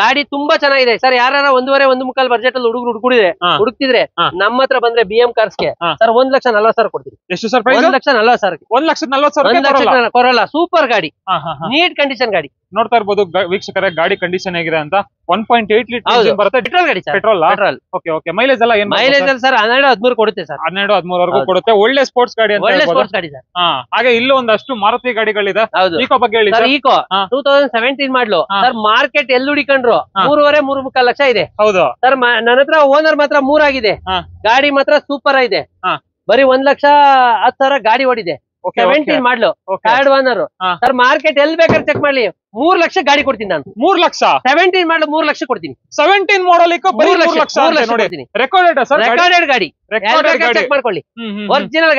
ಗಾಡಿ ತುಂಬಾ ಚೆನ್ನಾಗಿದೆ ಸರ್. ಯಾರು 1.5 1.25 ಬಜೆಟ್ ಅಲ್ಲಿ ಹುಡುಕ್ತಿದ್ರೆ ನಮ್ಮ ಹತ್ರ ಬಂದ್ರೆ BM ಕಾರ್ಸ್ಗೆ ಸರ್ 1,40,000 ಕೊಡ್ತೀನಿ. ಎಷ್ಟು ಸರ್? 1,40,000. 1,40,000 ಕೊರೋಲಾ ಸೂಪರ್ ಗಾಡಿ, ನೀಟ್ ಕಂಡೀಷನ್ ಗಾಡಿ. ನೋಡ್ತಾ ಇರ್ಬೋದು ವೀಕ್ಷಕರೇ, ಗಾಡಿ ಕಂಡೀಷನ್ ಹೇಗಿದೆ ಅಂತ. 1.8 ಲೀಟರ್ ಬರುತ್ತೆ. ಪೆಟ್ರೋಲ್ ಗಾಡಿ ಸರ್. ಪೆಟ್ರೋಲ್. ಓಕೆ ಮೈಲೇಜ್ ಎಲ್ಲ ಏನು? ಮೈಲೇಜ್ ಸರ್ 12-13 ಕೊಡುತ್ತೆ ಸರ್. 12-13 ವರೆಗೂ ಕೊಡುತ್ತೆ. ಒಳ್ಳೆ ಸ್ಪೋರ್ಟ್ಸ್ ಗಾಡಿ ಅಂತ ಹೇಳ್ಬೋದು. ಸ್ಪೋರ್ಟ್ಸ್ ಗಾಡಿ ಸರ್. ಹಾಗೆ ಇಲ್ಲೂ ಒಂದಷ್ಟು ಮಾರುತಿ ಗಾಡಿಗಳಿದೆ. ಈಕೋ ಬಗ್ಗೆ ಹೇಳಿ sir. Eeco 2017 model sir. Market ಎಲ್ಲಿ ಹುಡಿಕೊಂಡ್ರು 3.5-3.5 ಲಕ್ಷ ಇದೆ. ಹೌದು ಸರ್. ನನ್ನ ಹತ್ರ ಓನರ್ ಮಾತ್ರ 3 ಆಗಿದೆ. ಗಾಡಿ ಮಾತ್ರ ಸೂಪರ್ ಇದೆ. ಬರೀ 1,10,000 ಗಾಡಿ ಓಡಿದೆ. 17 ಮಾಡ್ಲು, ಥರ್ಡ್ ಓನರ್ ಸರ್. ಮಾರ್ಕೆಟ್ ಎಲ್ಲಿ ಬೇಕಾದ್ರೆ ಚೆಕ್ ಮಾಡ್ಲಿ, 3 ಲಕ್ಷ ಗಾಡಿ ಕೊಡ್ತೀನಿ ನಾನು. 3 ಲಕ್ಷ 17 ಮಾಡ್ಲು 3 ಲಕ್ಷ ಕೊಡ್ತೀನಿ. 17 ಮಾಡಲ್ 3 ಲಕ್ಷ ರೆಕಾರ್ಡೆಡ್ ಸರ್. ರೆಕಾರ್ಡೆಡ್ ಗಾಡಿ ಚೆಕ್ ಮಾಡ್ಕೊಳ್ಳಿ. ಒರಿಜಿನಲ್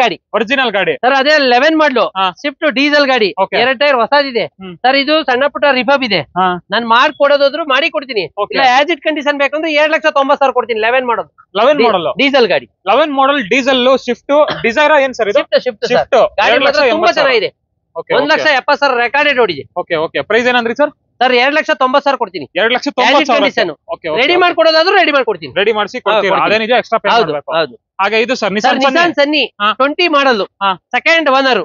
ಗಾಡಿ ಸರ್. ಅದೇ 11 ಮಾಡ್ಲು ಸ್ವಿಫ್ಟ್ ಡೀಸೆಲ್ ಗಾಡಿ, 2 ಟೈರ್ ಹೊಸದಿದೆ ಸರ್. ಇದು ಸಣ್ಣ ಪುಟ್ಟ ರಿಫಬ್ ಇದೆ. ನಾನು ಮಾಡ್ಕೊಡೋದಾದ್ರು ಮಾಡಿ ಕೊಡ್ತೀನಿ. ಇಲ್ಲ ಆಸ್ ಇಟ್ ಕಂಡೀಷನ್ ಬೇಕಂದ್ರೆ 2,90,000 ಕೊಡ್ತೀನಿ. 11 ಮಾಡೋದು 11 ಮಾಡಲ್ ಡೀಸೆಲ್ ಗಾಡಿ. 11 ಮಾಡಲ್ ಡೀಸೆಲ್ ಸ್ವಿಫ್ಟ್ ಡಿಸೈರ್ ಏನ್ ಸರ್ ಇದು? ಸ್ವಿಫ್ಟ್ ಗಾಡಿ ಮಾತ್ರ ತುಂಬಾ ಚೆನ್ನಾಗಿದೆ. 1,70,000 ರೆಕಾರ್ಡೆಡ್ ಓಡಿದೆ. ಪ್ರೈಸ್ ಏನಂದ್ರಿ ಸರ್? ಸರ್ 2,90,000 ಕೊಡ್ತೀನಿ. 2,90,000 ರೆಡಿ ಮಾಡ್ಕೊಡೋದಾದ್ರು ರೆಡಿ ಮಾಡ್ಕೊಡ್ತೀನಿ. ರೆಡಿ ಮಾಡಿಸಿ ಕೊಡ್ತೀರಾ? ಅದೇನಿದೆ ಎಕ್ಸ್ಟ್ರಾ ಪೇ ಮಾಡಬೇಕು. ಹಾಗೆ ಇದು ಸರ್ ನಿಸಾನ್ ಸನ್ನಿ 20 ಮಾಡಲ್, ಸೆಕೆಂಡ್ ಓನರ್.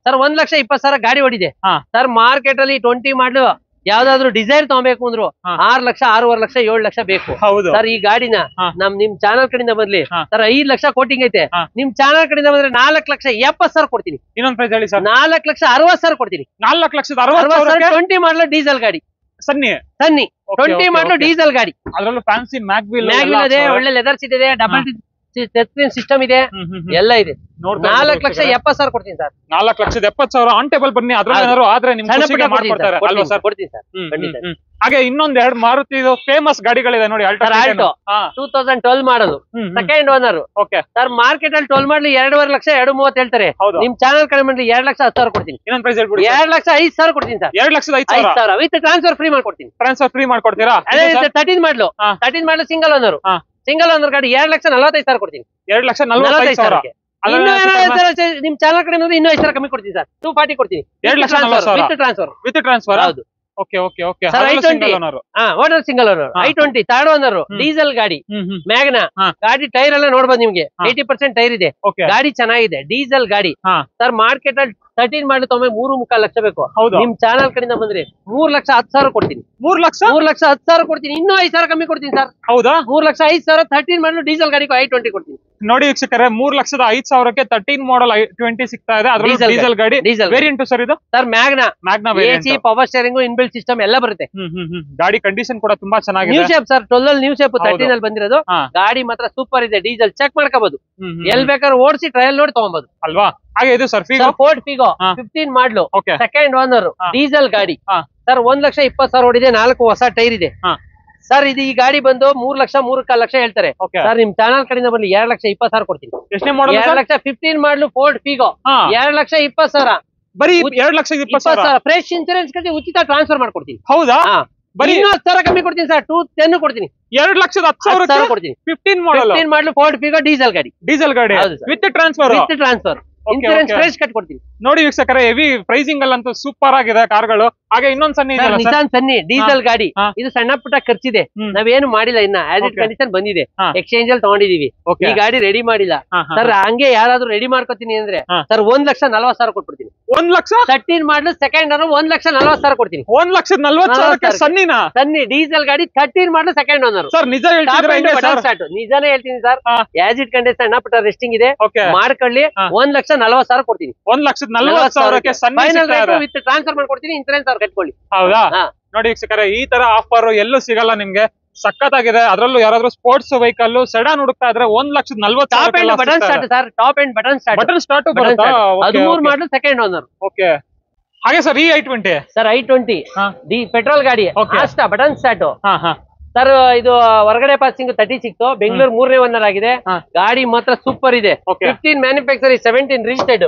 ಸರ್ 1,20,000 ಗಾಡಿ ಓಡಿದೆ ಸರ್. ಮಾರ್ಕೆಟ್ ಅಲ್ಲಿ 20 ಮಾಡಲು ಯಾವ್ದಾದ್ರು ಡಿಸೈರ್ ತಗೋಬೇಕು ಅಂದ್ರು 6 ಲಕ್ಷ 6.5 ಲಕ್ಷ 7 ಲಕ್ಷ ಬೇಕು ಸರ್. ಈ ಗಾಡಿನ ನಿಮ್ ಚಾನಲ್ ಕಡೆಯಿಂದ ಬಂದ್ಲಿ ಸರ್ 5 ಲಕ್ಷ ಕೋಟಿಂಗ್ ಐತೆ. ನಿಮ್ ಚಾನಲ್ ಕಡೆಯಿಂದ ಬಂದ್ರೆ 4,70,000 ಕೊಡ್ತೀನಿ. ಇನ್ನೊಂದ್ ಪ್ರೈಸ್ ಹೇಳಿ ಸರ್. 4,60,000 ಕೊಡ್ತೀನಿ. 4,60,000 20 ಮಾಡಲು ಡೀಸೆಲ್ ಗಾಡಿ. ಸನ್ನಿ 20 ಮಾಡಲು ಡೀಸೆಲ್ ಗಾಡಿ. ಅದ್ರಲ್ಲೂ ಫ್ಯಾನ್ಸಿ ಮ್ಯಾಗ್ವಿಲ್ ಇದೆ, ಒಳ್ಳೆ ಲೆದರ್ ಸೀಟ್ ಇದೆ, ಡಬಲ್ ಸಿಸ್ಟಮ್ ಇದೆ, ಎಲ್ಲ ಇದೆ. 4,70,000 ಕೊಡ್ತೀನಿ ಸರ್. 4,70,000 ಆನ್ ಟೇಬಲ್ ಬನ್ನಿ. ಅದ್ರಲ್ಲಿ ಆದ್ರೆ ಕೊಡ್ತೀನಿ ಸರ್. ಹಾಗೆ ಇನ್ನೊಂದ್ 2 ಮಾರುತಿ ಫೇಮಸ್ ಗಾಡಿಗಳಿದೆ ನೋಡಿ. ಆಲ್ಟೋ 2012 ಮಾಡಲು, ಸೆಕೆಂಡ್ ಓನರ್. ಸರ್ ಮಾರ್ಕೆಟ್ ಅಲ್ಲಿ 12 ಮಾಡಲಿ 2.5 ಲಕ್ಷ 2.30 ಹೇಳ್ತಾರೆ. ನಿಮ್ ಚಾನಲ್ ಕಡೆ ಮಾಡಿ 2,10,000 ಕೊಡ್ತೀನಿ. ಇನ್ನೊಂದ್ ಪ್ರೈಸ್ ಹೇಳ್ಬಿಡಿ. 2,05,000 ಕೊಡ್ತೀನಿ ಸರ್. 2,05,000 ವಿತ್ ಟ್ರಾನ್ಸ್ಫರ್ ಫ್ರೀ ಮಾಡ್ಕೊಡ್ತೀನಿ. ಟ್ರಾನ್ಸ್ಫರ್ ಫ್ರೀ ಮಾಡ್ಕೊಡ್ತೀರಾ? 13 ಮಾಡಲು ಸಿಂಗಲ್ ಓನರ್. ಸಿಂಗಲ್ ಓನರ್ ಗಾಡಿ 2,45,000 ಕೊಡ್ತೀನಿ. 2,45,000 ನಿಮ್ ಚಾನಲ್ ಕಡೆ ಇನ್ನೂ 5,000 ಕಮ್ಮಿ ಕೊಡ್ತೀನಿ ಸರ್. 240 ಕೊಡ್ತೀನಿ. 2,40,000 ವಿತ್ ಟ್ರಾನ್ಸ್ಫರ್. ಹೌದು. Owner single owner. i20 third owner diesel ಗಾಡಿ, ಮ್ಯಾಗ್ನಾ ಗಾಡಿ. ಟೈರ್ ಎಲ್ಲ ನೋಡ್ಬೋದು ನಿಮ್ಗೆ 80% ಟೈರ್ ಇದೆ. ಗಾಡಿ ಚೆನ್ನಾಗಿದೆ, ಡೀಸೆಲ್ ಗಾಡಿ ಸರ್. ಮಾರ್ಕೆಟ್ ಅಲ್ಲಿ 13 ಮಾಡಲು 3.5 ಲಕ್ಷ ಬೇಕು. ನಿಮ್ ಚಾನಲ್ ಕಡೆಯಿಂದ ಬಂದ್ರೆ 3,10,000 ಕೊಡ್ತೀನಿ. 3,10,000 ಕೊಡ್ತೀನಿ. ಇನ್ನೂ 5,000 ಕಮ್ಮಿ ಕೊಡ್ತೀನಿ ಸರ್. ಹೌದಾ? 3,05,000 13 ಮಾಡಲು ಡೀಸೆಲ್ ಗಾಡಿ i20 ಕೊಡ್ತೀನಿ. ನೋಡಿ ವೀಕ್ಷಕರೇ, 3,05,000ಕ್ಕೆ 13 ಮಾಡಲ್ i20 ಸಿಗ್ತಾ ಇದೆ. ಅದ್ರಲ್ಲಿ ಡೀಸೆಲ್ ಗಾಡಿ. ವೇರಿಯಂಟ್ ಸರ್ ಇದು sir Magna variant. Power steering, inbuilt system ಎಲ್ಲ ಬರುತ್ತೆ. ಗಾಡಿ ಕಂಡೀಷನ್ ಕೂಡ ತುಂಬಾ ಚೆನ್ನಾಗಿದೆ. New shape sir. 12 new shape 13 ಅಲ್ಲಿ ಬಂದಿರೋದು. ಗಾಡಿ ಮಾತ್ರ ಸೂಪರ್ ಇದೆ. ಡೀಸೆಲ್ ಚೆಕ್ ಮಾಡ್ಕೋಬಹುದು. ಎಲ್ ಬೇಕಾದ್ರೆ ಓಡಿಸಿ ಟ್ರಯಲ್ ನೋಡಿ ತಗೊಬಹುದು ಅಲ್ವಾ? ಹಾಗೆ ಇದು sir Ford Figo 15 model, second owner, diesel ಗಾಡಿ ಸರ್. 1,20,000 ಓಡಿದೆ. 4 ಹೊಸ ಟೈರ್ ಇದೆ ಸರ್. ಇದು ಈ ಗಾಡಿ ಬಂದು 3 ಲಕ್ಷ 3.5 ಲಕ್ಷ ಹೇಳ್ತಾರೆ ಸರ್. ನಿಮ್ ಚಾನಲ್ ಕಡೆಯಿಂದ ಬರಲಿ 2,20,000 ಕೊಡ್ತೀನಿ. 2,15 ಮಾಡ್ಲು ಫೋರ್ಡ್ ಫಿಗೋ 2,20,000 ಬರೀ. 2,20,000 ಫ್ರೆಶ್ ಇನ್ಸೂರೆನ್ಸ್ ಕಟ್ಟಿ ಉಚಿತ ಟ್ರಾನ್ಸ್ಫರ್ ಮಾಡ್ಕೊಡ್ತೀನಿ. ಹೌದಾ? ಬರೀ 10,000 ಕಮ್ಮಿ ಕೊಡ್ತೀನಿ ಸರ್. 210 ಕೊಡ್ತೀನಿ. 2,10,000 ಕೊಡ್ತೀನಿ. 15 ಮಾಡಲ್ Ford Figo ಡೀಸೆಲ್ ಗಾಡಿ. ಡೀಸೆಲ್ ಗಾಡಿ ಹೌದು sir. With transfer. Insurance fresh ಕಟ್ಕೊಡ್ತೀನಿ. ನೋಡಿ ವೀಕ್ಷಕರೇ, ಹೆವಿ ಪ್ರೈಸಿಂಗ್ ಅಲ್ಲಂತೂ ಸೂಪರ್ ಆಗಿದೆ ಕಾರ್ಗಳು. ಹಾಗೆ ಇನ್ನೊಂದ್ ಸನ್ನಿ ನಿಸಾನ್ ಸನ್ನಿ ಡೀಸೆಲ್ ಗಾಡಿ. ಇದು ಸಣ್ಣ ಪುಟ್ಟ ಖರ್ಚಿದೆ, ನಾವೇನು ಮಾಡಿಲ್ಲ ಇನ್ನ. ಆಸ್ ಇಟ್ ಕಂಡೀಷನ್ ಬಂದಿದೆ, ಎಕ್ಸ್ಚೇಂಜ್ ಅಲ್ಲಿ ತಗೊಂಡಿದೀವಿ. ಈ ಗಾಡಿ ರೆಡಿ ಮಾಡಿಲ್ಲ ಸರ್. ಹಂಗೆ ಯಾರಾದ್ರೂ ರೆಡಿ ಮಾಡ್ಕೊತೀನಿ ಅಂದ್ರೆ ಸರ್ 1,40,000 ಕೊಟ್ಬಿಡ್ತೀನಿ. 13 ಮಾಡಲು ಸೆಕೆಂಡ್ ಅನ್ನು 1,40,000 ಕೊಡ್ತೀನಿ. 1,40,000 ಸನ್ನಿನಾ? ಸನ್ನಿ ಡೀಸೆಲ್ ಗಾಡಿ 13 ಮಾಡಲು ಸೆಕೆಂಡ್ ಓನರ್. ಸರ್ ನಿಜ ಹೇಳ್ತಿದ್ರೆ ನಿಜಾನೇ ಹೇಳ್ತೀನಿ ಸರ್. ಆಸ್ ಇಟ್ ಕಂಡೀಷನ್ ಸಣ್ಣ ಪುಟ್ಟ ರೆಸ್ಟಿಂಗ್ ಇದೆ, ಮಾಡ್ಕೊಳ್ಳಿ. 1,40,000 ಕೊಡ್ತೀನಿ. 1,40,000 ವಿತ್ ಟ್ರಾನ್ಸ್ಫರ್ ಮಾಡ್ಕೊಡ್ತೀನಿ. ಇನ್ಸೂರೆನ್ಸ್ ಅವ್ರು ಕಟ್ಕೊಳ್ಳಿ. ಹೌದಾ? ನೋಡಿ ವೀಕ್ಷಕರೇ, ಈ ತರ ಆಫರ್ ಎಲ್ಲೂ ಸಿಗಲ್ಲ ನಿಮ್ಗೆ. ಸಖತ್ತಾಗಿದೆ. ಅದ್ರಲ್ಲೂ ಯಾರಾದ್ರೂ ಸ್ಪೋರ್ಟ್ಸ್ ವೆಹಿಕಲ್ ಸೆಡಾನ್ ಹುಡುಕ್ತಾ ಇದ್ರೆ 1,40,000 button start sir. Top and button start. 13 ಮಾಡಲು ಸೆಕೆಂಡ್ ಓನರ್. ಓಕೆ. ಹಾಗೆ ಸರ್ ಈ i20 sir i20 D petrol ಗಾಡಿ. ಅಷ್ಟ ಬಟನ್ ಸ್ಟಾರ್ಟ್ ಸರ್. ಇದು ಹೊರಗಡೆ ಪಾಸಿಂಗ್ 36, ಬೆಂಗಳೂರು 3ನೇ ಓನರ್ ಆಗಿದೆ. ಗಾಡಿ ಮಾತ್ರ ಸೂಪರ್ ಇದೆ. 15 ಮ್ಯಾನುಫ್ಯಾಕ್ಚರಿ 17 ರಿಜಿಸ್ಟರ್ಡ್.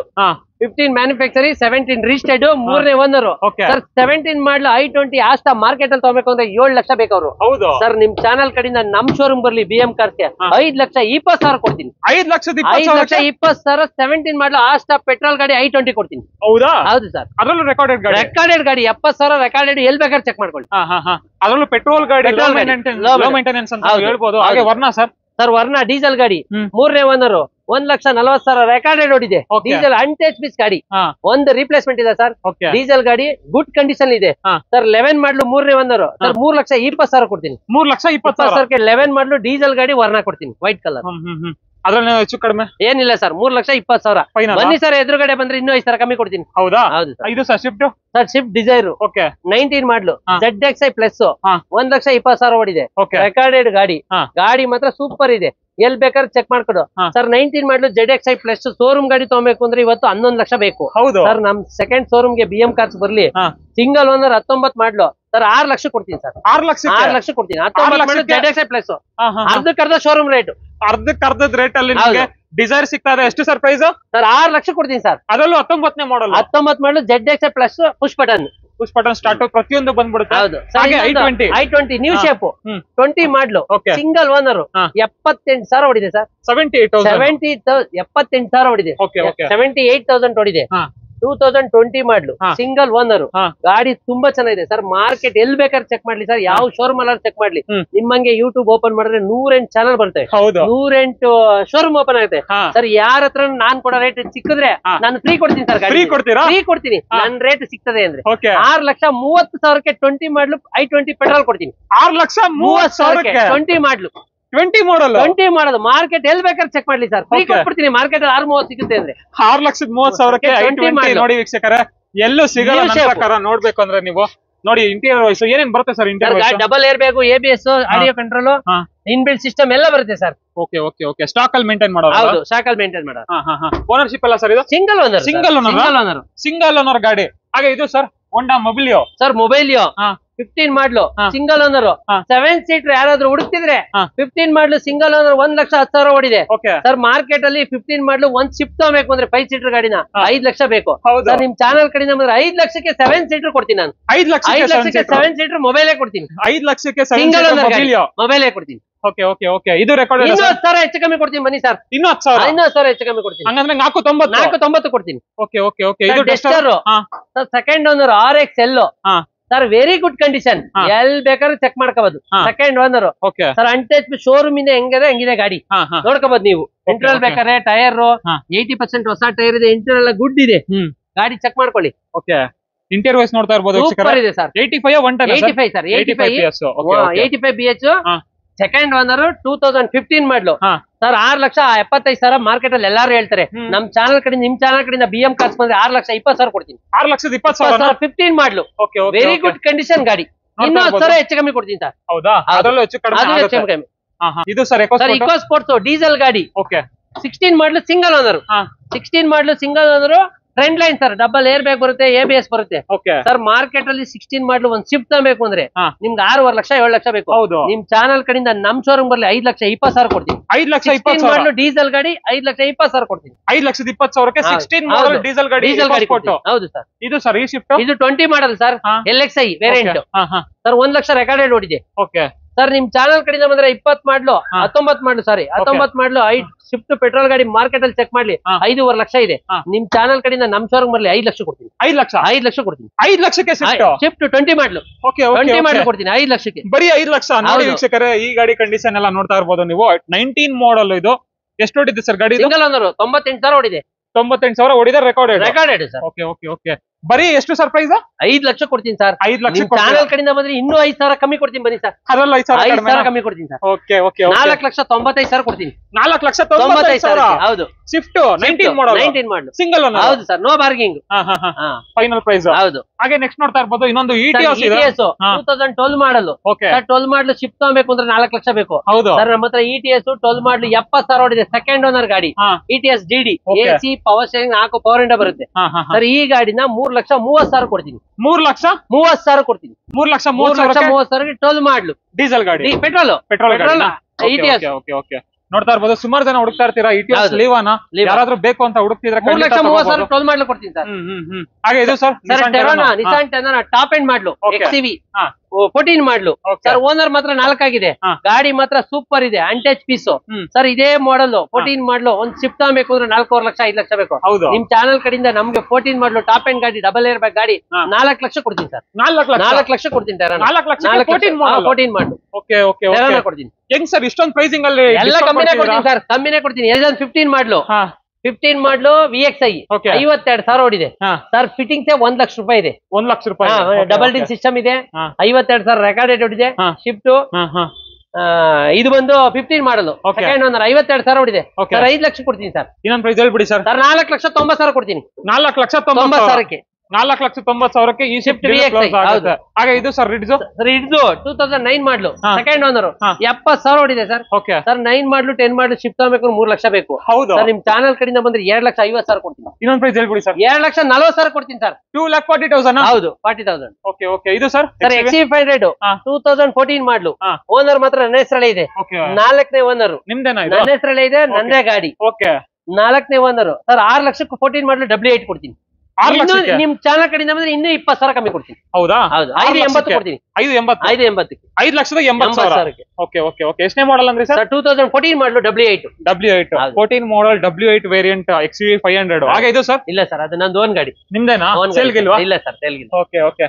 15 ಮ್ಯಾನುಫ್ಯಾಕ್ಚರಿ 17 ರಿಜಿಸ್ಟರ್ಡ್, 3ನೇ ಓನರ್ ಸರ್. 17 ಮಾಡಲು i20 ಆಸ್ತಾ ಮಾರ್ಕೆಟ್ ಅಲ್ಲಿ ತಗೋಬೇಕು ಅಂದ್ರೆ 7 ಲಕ್ಷ ಬೇಕು ಅವರು. ಹೌದು ಸರ್. ನಿಮ್ ಚಾನಲ್ ಕಡೆಯಿಂದ ನಮ್ ಶೋರೂಮ್ ಬರ್ಲಿ BM ಕಾರ್ಸ್ಗೆ 5,20,000 ಕೊಡ್ತೀನಿ. 5,20,000 17 ಮಾಡಲು ಆಸ್ತಾ ಪೆಟ್ರೋಲ್ ಗಾಡಿ i20 ಕೊಡ್ತೀನಿ. ಹೌದಾ? ಹೌದು ಸರ್. ಅದರಲ್ಲೂ ರೆಕಾರ್ಡೆಡ್ ಗಾಡಿ 70,000 ರೆಕಾರ್ಡೆಡ್. ಎಲ್ಲಿ ಬೇಕಾದ್ರೆ ಚೆಕ್ ಮಾಡ್ಕೊಳ್ಳಿ. ಅದರಲ್ಲೂ ಪೆಟ್ರೋಲ್ ಗಾಡಿ ಲೋ ಮೇಂಟೆನೆನ್ಸ್ ಅಂತ ಹೇಳ್ಬೋದು. ಹಾಗೆ ವರ್ಣ ಸರ್ ವರ್ಣ ಡೀಸೆಲ್ ಗಾಡಿ 3ನೇ ಓನರ್. 1,40,000 ರೆಕಾರ್ಡೆಡ್ ಓಡಿದೆ. ಡೀಸೆಲ್ ಅನ್ಟಚ್ ಪೀಸ್ ಗಾಡಿ. ಒಂದು ರಿಪ್ಲೇಸ್ಮೆಂಟ್ ಇದೆ ಸರ್. ಡೀಸೆಲ್ ಗಾಡಿ ಗುಡ್ ಕಂಡೀಷನ್ ಇದೆ ಸರ್. 11 ಮಾಡಲು 3ನೇ ಓನರ್ ಸರ್. 3,20,000 ಕೊಡ್ತೀನಿ. 3,20,000 11 ಮಾಡಲು ಡೀಸೆಲ್ ಗಾಡಿ ವರ್ಣ ಕೊಡ್ತೀನಿ, ವೈಟ್ ಕಲರ್. ಅದ್ರಲ್ಲಿ ಹೆಚ್ಚು ಕಡಿಮೆ ಏನಿಲ್ಲ ಸರ್. 3,20,000 ಬನ್ನಿ ಸರ್. ಎದುರುಗಡೆ ಬಂದ್ರೆ ಇನ್ನೂ 5,000 ಕಮ್ಮಿ ಕೊಡ್ತೀನಿ. ಹೌದಾ? ಹೌದು ಸರ್. ಇದು sir Swift sir. Swift Dzire 19 ಮಾಡಲು ZXi ಪ್ಲಸ್ 1,20,000 ಓಡಿದೆ. ರೆಕಾರ್ಡೆಡ್ ಗಾಡಿ. ಗಾಡಿ ಮಾತ್ರ ಸೂಪರ್ ಇದೆ, ಎಲ್ ಬೇಕಾದ್ರೆ ಚೆಕ್ ಮಾಡ್ಕೊಡು ಸರ್. 19 ಮಾಡಲು ZXi ಪ್ಲಸ್ ಶೋರೂಮ್ ಗಾಡಿ ತಗೋಬೇಕು ಅಂದ್ರೆ ಇವತ್ತು 11 ಲಕ್ಷ ಬೇಕು ಸರ್. ನಮ್ ಸೆಕೆಂಡ್ ಶೋರೂಮ್ ಗೆ BM ಕಾರ್ಸ್ ಬರ್ಲಿ. ಸಿಂಗಲ್ ಓನರ್ 19 ಮಾಡಲು ಸರ್ 6 ಲಕ್ಷ ಕೊಡ್ತೀನಿ ಸರ್. 6 ಲಕ್ಷ ಕೊಡ್ತೀನಿ. 19 ZXi ಪ್ಲಸ್ ಅರ್ಧಕ್ಕರ್ಧ ಶೋರೂಮ್ ರೇಟ್. ಅರ್ಧಕ್ಕರ್ಧದ ರೇಟ್ ಅಲ್ಲಿ ಡಿಸೈರ್ ಸಿಗ್ತಾ ಇದೆ. ಎಷ್ಟು ಸರ್ ಪ್ರೈಸ್? ಸರ್ 6 ಲಕ್ಷ ಕೊಡ್ತೀನಿ ಸರ್. ಅದರಲ್ಲೂ 19ನೇ ಮಾಡಲ್. 19 ಮಾಡಲು ZXi plus push button start ಪ್ರತಿಯೊಂದು ಬಂದ್ಬಿಡುತ್ತೆ. ಹೌದು. i20 ನ್ಯೂ ಶೇಪ್ 20 ಮಾಡಲು ಸಿಂಗಲ್ ಓನರ್ 78,000 ಹೊಡಿದೆ ಸರ್. 78,000 ಹೊಡಿದೆ. 78,000 ಹೊಡಿದೆ. 2020 ಮಾಡಲು ಸಿಂಗಲ್ ಓನರ್. ಗಾಡಿ ತುಂಬಾ ಚೆನ್ನಾಗಿದೆ ಸರ್. ಮಾರ್ಕೆಟ್ ಎಲ್ಲಿ ಬೇಕಾದ್ರೆ ಚೆಕ್ ಮಾಡ್ಲಿ ಸರ್. ಯಾವ ಶೋರೂಮ್ ಅಲ್ಲ ಚೆಕ್ ಮಾಡ್ಲಿ. ನಿಮ್ಮಂಗೆ ಯೂಟ್ಯೂಬ್ ಓಪನ್ ಮಾಡಿದ್ರೆ 108 ಚಾನಲ್ ಬರುತ್ತೆ, 108 ಶೋರೂಮ್ ಓಪನ್ ಆಗುತ್ತೆ ಸರ್. ಯಾರ ಹತ್ರ ನಾನ್ ಕೊಡೋ ರೇಟ್ ಸಿಕ್ಕಿದ್ರೆ ನಾನು ಫ್ರೀ ಕೊಡ್ತೀನಿ ಸರ್. ಫ್ರೀ ಕೊಡ್ತೀನಿ. ನನ್ ರೇಟ್ ಸಿಗ್ತದೆ ಅಂದ್ರೆ 6,30,000 20 ಮಾಡಲು i20 ಪೆಟ್ರೋಲ್ ಕೊಡ್ತೀನಿ. 6,30,000 20 ಮಾಡಲು 20 ಮಾಡೋದು. ಮಾರ್ಕೆಟ್ ಎಲ್ಲಿ ಬೇಕಾದ್ರೆ ಚೆಕ್ ಮಾಡ್ಲಿ ಸರ್. ಫ್ರೀ ಕೊಟ್ಬಿಡ್ತೀನಿ. ಮಾರ್ಕೆಟ್ 6,30,000 ಸಿಗುತ್ತೆ ಅಂದ್ರೆ 6,30,000 i20 ನೋಡಿ ವೀಕ್ಷಕರೇ, ಎಲ್ಲೂ ಸಿಗಲ್ಲ ನನ್ನ ಪ್ರಕಾರ. ನೋಡ್ಬೇಕು ಅಂದ್ರೆ ನೀವು ನೋಡಿ ಇಂಟೀರಿಯರ್ ವೈಸ್ ಏನೇನ್ ಬರುತ್ತೆ sir? Interior double air bag, ABS, audio control, inbuilt system ಎಲ್ಲ ಬರುತ್ತೆ ಸರ್. ಓಕೆ. ಸ್ಟಾಕ್ ಅಲ್ಲಿ ಮೇಂಟೈನ್ ಮಾಡೋದು? ಹೌದು, ಸ್ಟಾಕ್ ಅಲ್ಲಿ ಮೇಂಟೈನ್ ಮಾಡೋದು. ಓನರ್ಶಿಪ್ ಎಲ್ಲ ಸರ್ ಇದು ಸಿಂಗಲ್ ಓನರ್ ಗಾಡಿ. ಹಾಗೆ ಇದು ಸರ್ ಹೋಂಡಾ ಮೊಬಿಲಿಯೋ ಸರ್. ಮೊಬೈಲಿಯೋ 15 ಮಾಡಲು ಸಿಂಗಲ್ ಓನರ್ 7 ಸೀಟರ್ ಯಾರಾದ್ರೂ ಹುಡುಕ್ತಿದ್ರೆ 15 ಮಾಡಲು ಸಿಂಗಲ್ ಓನರ್ 1,10,000 ಓಡಿದೆ ಸರ್. ಮಾರ್ಕೆಟ್ ಅಲ್ಲಿ 15 ಮಾಡಲು ಒಂದ್ ಶಿಫ್ಟ್ ತಗೋಬೇಕು ಅಂದ್ರೆ 5 ಸೀಟರ್ ಗಾಡಿನ 5 ಲಕ್ಷ ಬೇಕು ಸರ್. ನಿಮ್ ಚಾನಲ್ ಕಡೆಯಿಂದ ಬಂದ್ರೆ 5 ಲಕ್ಷಕ್ಕೆ 7 ಸೀಟರ್ ಕೊಡ್ತೀನಿ ನಾನು. 5 ಲಕ್ಷಕ್ಕೆ 7 ಸೀಟರ್ ಮೊಬೈಲೇ ಕೊಡ್ತೀನಿ. 5 ಲಕ್ಷಕ್ಕೆ ಸಿಂಗಲ್ ಓನರ್ ಮೊಬೈಲೇ ಕೊಡ್ತೀನಿ. ಓಕೆ. ಇದು ರೆಕಾರ್ಡ್ 10,000 ಹೆಚ್ಚು ಕಮ್ಮಿ ಕೊಡ್ತೀನಿ ಬನ್ನಿ ಸರ್. 10,000 ಹೆಚ್ಚು ಕಮ್ಮಿ ಕೊಡ್ತೀನಿ. ಹಂಗಂದ್ರೆ 490 ಕೊಡ್ತೀನಿ. ಓಕೆ. ಇದು tester sir. Second owner RXL sir. Very good condition, L ಬೇಕಾದ್ರೆ ಚೆಕ್ ಮಾಡ್ಕೋಬಹುದು. Second owner sir. ಅನ್ಟಚ್ ಶೋರೂಮ್ ಇಂದ ಹೆಂಗಿದೆ ಗಾಡಿ ನೋಡ್ಕೋಬಹುದು ನೀವು. ಇಂಟರ್ನಲ್ ಬೇಕಾದ್ರೆ ಟೈರ್ 80% ಹೊಸ ಟೈರ್ ಇದೆ. ಇಂಟರ್ನಲ್ ಗುಡ್ ಇದೆ. ಗಾಡಿ ಚೆಕ್ ಮಾಡ್ಕೊಳ್ಳಿ. ಇಂಟೀರಿಯರ್ ವೈಸ್ ನೋಡ್ತಾ ಇರಬಹುದು. ಸೂಪರ್ ಇದೆ sir. 85 sir. 85 BH. Second owner 2015 ಮಾಡಲು ಸರ್. 6,75,000 ಮಾರ್ಕೆಟ್ ಅಲ್ಲಿ ಎಲ್ಲಾರು ಹೇಳ್ತಾರೆ. ನಮ್ ಚಾನಲ್ ಕಡೆ ನಿಮ್ ಚಾನಲ್ ಕಡೆಯಿಂದ BM ಕಾರ್ಸ್ ಬಂದ್ರೆ 6,20,000 ಕೊಡ್ತೀನಿ. 6,20,000 15 ಮಾಡಲು ವೆರಿ ಗುಡ್ ಕಂಡೀಷನ್ ಗಾಡಿ. 10,000 ಹೆಚ್ಚು ಕಮ್ಮಿ ಕೊಡ್ತೀನಿ ಸರ್. ಹೌದಾ? ಅದರಲ್ಲೂ ಹೆಚ್ಚು ಕಡಿಮೆ. ಇದು ಸರ್ ಇಕೋ ಸ್ಪೋರ್ಟ್ಸ್ ಡೀಸೆಲ್ ಗಾಡಿ. 16 ಮಾಡಲು ಸಿಂಗಲ್ ಓನರ್ 16 ಮಾಡಲು single owner trend line sir, double air bag ಬರುತ್ತೆ, ABS ಬರುತ್ತೆ ಓಕೆ ಸರ್. ಮಾರ್ಕೆಟ್ ಅಲ್ಲಿ 16 ಮಾಡಲು ಒಂದು ಶಿಫ್ಟ್ ತಗೋಬೇಕು ಅಂದ್ರೆ ನಿಮ್ಗೆ 6.5 ಲಕ್ಷ 7 ಲಕ್ಷ ಬೇಕು. ಹೌದು. ನಿಮ್ ಚಾನಲ್ ಕಡೆಯಿಂದ ನಮ್ ಶೋರೂಮ್ ಬರ್ಲಿ 5,20,000 ಕೊಡ್ತೀನಿ. 5,20,000 ಡೀಸೆಲ್ ಗಾಡಿ 5,20,000 ಕೊಡ್ತೀನಿ. 5,20,000ಕ್ಕೆ 16 ಮಾಡಲ್ ಡೀಸೆಲ್ ಗಾಡಿ ಕೊಟ್ಟು. ಹೌದು ಸರ್. ಇದು ಸರ್ ಈ ಶಿಫ್ಟ್ ಇದು 20 model sir, LXI variant sir. 1 lakh recorded ಓಡಿದೆ ಓಕೆ ಸರ್. ನಿಮ್ ಚಾನಲ್ ಕಡೆಯಿಂದ ಬಂದ್ರೆ 20 ಮಾಡ್ಲು 19 ಮಾಡ್ಲು ಸಾರಿ 19 ಮಾಡ್ಲು ಶಿಫ್ಟ್ ಪೆಟ್ರೋಲ್ ಗಾಡಿ ಮಾರ್ಕೆಟ್ ಅಲ್ಲಿ ಚೆಕ್ ಮಾಡ್ಲಿ 5.5 ಲಕ್ಷ ಇದೆ. ನಿಮ್ ಚಾನಲ್ ಕಡೆಯಿಂದ ನಮ್ ಶೋರೂಮ್ ಬರ್ಲಿ 5 ಲಕ್ಷ ಕೊಡ್ತೀನಿ. 5 ಲಕ್ಷ ಕೊಡ್ತೀನಿ. 5 ಲಕ್ಷಕ್ಕೆ ಶಿಫ್ಟ್ 20 ಮಾಡ್ಲು 20 ಮಾಡ್ಲು ಕೊಡ್ತೀನಿ 5 ಲಕ್ಷಕ್ಕೆ. ಬರೀ 5 ಲಕ್ಷ. ನೋಡಿ ವೀಕ್ಷಕರೇ, ಈ ಗಾಡಿ ಕಂಡೀಷನ್ ಎಲ್ಲ ನೋಡ್ತಾ ಇರ್ಬೋದು ನೀವು. 19 ಮಾಡಲ್ ಇದು. ಎಷ್ಟು ಓಡಿದೆ ಸರ್ ಗಾಡಿ? ಸಿಂಗಲ್ ಓನರ್ 98,000 ಓಡಿದೆ. 98,000 ಓಡಿದೆ, recorded sir. Okay okay okay. ಬರೀ ಎಷ್ಟು ಸರ್ ಪ್ರೈಸ್? 5 ಲಕ್ಷ ಕೊಡ್ತೀನಿ ಸರ್. 5 ಲಕ್ಷ ಚಾನಲ್ ಕಡೆಯಿಂದ ಬಂದ್ರೆ ಇನ್ನೂ 5,000 ಕಮ್ಮಿ ಕೊಡ್ತೀನಿ ಬನ್ನಿ ಸರ್. ಅದರಲ್ಲಿ 5,000 ಕಮ್ಮಿ ಕೊಡ್ತೀನಿ ಸರ್. Okay okay. 4,95,000 ಕೊಡ್ತೀನಿ. 4,95,000 ಹೌದು. Swift 19 model single owner. ಹೌದು sir, no bargaining. Final price. ಹೌದು. ಹಾಗೆ ನೆಕ್ಸ್ಟ್ ನೋಡ್ತಾ ಇರ್ಬೋದು ಇನ್ನೊಂದು ETS ಇದೆ. 2012 ಮಾಡಲ್. ಓಕೆ. 12 ಮಾಡಲ್ ಶಿಫ್ಟ್ ತಗೋಬೇಕು ಅಂದ್ರೆ 4 ಲಕ್ಷ ಬೇಕು. ಹೌದು ಸರ್. ನಮ್ಮ ಹತ್ರ ETS 12 ಮಾಡಲ್ 70,000 ಓಡಿದೆ, ಸೆಕೆಂಡ್ ಓನರ್ ಗಾಡಿ. ETS DD AC power steering 4 power ಇಂಡ ಬರುತ್ತೆ ಸರ್. ಈ ಗಾಡಿನ 3,30,000 ಕೊಡ್ತೀನಿ. 3,30,000 ಕೊಡ್ತೀನಿ. 3,30,000 12 ಮಾಡ್ಲು ಡೀಸೆಲ್ ಗಾಡಿ, ಪೆಟ್ರೋಲ್ ETS. Okay okay. ನೋಡ್ತಾ ಇರ್ಬೋದು ಸುಮಾರು ಜನ ಹುಡುಕ್ತಾ ಇರ್ತೀರಾ ETS ಲೀವಾನ. ಯಾರಾದ್ರೂ ಬೇಕು ಅಂತ ಹುಡುಕ್ತಿದ್ರೆ 3,30,000 12 ಮಾಡ್ಲು ಕೊಡ್ತೀನಿ ಸರ್. ಹಾಗೆ ಇದು sir Nissan Terrano top end model XCV 14 model sir. Owner ಮಾತ್ರ 4 ಆಗಿದೆ. ಗಾಡಿ ಮಾತ್ರ ಸೂಪರ್ ಇದೆ, ಅಂಟೇಜ್ ಪೀಸ್ ಸರ್. ಇದೇ ಮಾಡಲ್ 14 ಮಾಡ್ಲು ಒಂದ್ ಶಿಫ್ಟ್ ತಗೋಬೇಕು ಅಂದ್ರೆ 4.5 ಲಕ್ಷ 5 ಲಕ್ಷ ಬೇಕು. ನಿಮ್ ಚಾನಲ್ ಕಡೆಯಿಂದ ನಮ್ಗೆ 14 ಮಾಡ್ಲು ಟಾಪ್ ಎಂಡ್ ಗಾಡಿ ಡಬಲ್ ಏರ್ ಬ್ಯಾಗ್ ಗಾಡಿ 4 ಲಕ್ಷ ಕೊಡ್ತೀನಿ ಸರ್. 4 ಲಕ್ಷ ಕೊಡ್ತೀನಿ. 14 ಮಾಡ್ಲು ಓಕೆ ಓಕೆ ಕೊಡ್ತೀನಿ. ಹೆಂಗ್ ಸರ್ ಇಷ್ಟೊಂದು ಪ್ರೈಸಿಂಗ್ ಅಲ್ಲಿ? ಎಲ್ಲ ಕಮ್ಮಿನೇ ಕೊಡ್ತೀನಿ ಸರ್, ಕಮ್ಮಿನೇ ಕೊಡ್ತೀನಿ. 15 ಮಾಡ್ಲು 15 ಮಾಡ್ಲು VXI 52,000 ಓಡಿದೆ ಸರ್. ಫಿಟ್ಟಿಂಗ್ಸ್ 1 ಲಕ್ಷ ರೂಪಾಯಿ ಇದೆ. 1 ಲಕ್ಷ ರೂಪಾಯಿ ಡಬಲ್ ಡಿನ್ ಸಿಸ್ಟಮ್ ಇದೆ. 52,000 ರೆಕಾರ್ಡೆಡ್ ಓಡಿದೆ. ಶಿಫ್ಟ್ ಇದು ಬಂದು 15 ಮಾಡಲು ಸೆಕೆಂಡ್ ಓನರ್ 52,000 ಓಡಿದೆ ಸರ್. 5 ಲಕ್ಷ ಕೊಡ್ತೀನಿ ಸರ್. ಇನ್ನೊಂದು ಪ್ರೈಸ್ ಹೇಳ್ಬಿಡಿ ಸರ್. 4,90,000 ಕೊಡ್ತೀನಿ. 4,90,000 4,90,000 ಈ ಶಿಫ್ಟ್ VXI. ಹಾಗೆ ಇದು ಸರ್ ರಿಡ್ಜ್ 2009 ಮಾಡ್ಲು ಸೆಕೆಂಡ್ ಓನರ್ 70,000 ಓಡಿದೆ ಸರ್. ಸರ್ 9 ಮಾಡ್ಲು 10 ಮಾಡ್ಲು ಶಿಫ್ಟ್ ತಗೋಬೇಕು 3 ಲಕ್ಷ ಬೇಕು. ಹೌದು ಸರ್. ನಿಮ್ ಚಾನಲ್ ಕಡೆಯಿಂದ ಬಂದ್ರೆ 2,50,000 ಕೊಡ್ತೀನಿ. ಇನ್ನೊಂದು ಪ್ರೈಸ್ ಹೇಳ್ಬಿಡಿ ಸರ್. 2,40,000 ಕೊಡ್ತೀನಿ ಸರ್. 2,40,000 ಹೌದು 40,000. Okay okay. ಇದು ಸರ್ XCV 500 2014 ಮಾಡ್ಲು ಓನರ್ ಮಾತ್ರ ನನ್ನ ಹೆಸರಲ್ಲೇ ಇದೆ. 4ನೇ ಓನರ್ ನಿಮ್ದೇನಾ? ನನ್ನ ಹೆಸರಲ್ಲೇ ಇದೆ, ನಂದೇ ಗಾಡಿ. ಓಕೆ. 4ನೇ ಓನರ್ ಸರ್. 6 ಲಕ್ಷಕ್ಕೆ 14 ಮಾಡ್ಲು W8 ಕೊಡ್ತೀನಿ. ನಿಮ್ ಚಾನಲ್ ಕಡೆಯಿಂದ ಬಂದ್ರೆ ಇನ್ನೂ 20,000 ಕಮ್ಮಿ ಕೊಡ್ತೀನಿ. ಹೌದಾ? ಹೌದು 580 ಕೊಡ್ತೀನಿ. 580 5,80,000. Okay okay okay. ಎಷ್ಟನೇ ಮಾಡಲ್ ಅಂದ್ರೆ ಸರ್? 2014 ಮಾಡಲು W8 14 ಮಾಡಲ್ W8 ವೇರಿಯಂಟ್ XCV 500. ಹಾಗೆ ಇದು ಸರ್? ಇಲ್ಲ ಸರ್, ಅದು ನಂದು ಓನ್ ಗಾಡಿ. ನಿಮ್ದೇನಾ? ಸೇಲ್ ಗಿಲ್ವಾ? ಇಲ್ಲ ಸರ್, ಸೇಲ್ ಗಿಲ್ಲ. Okay okay.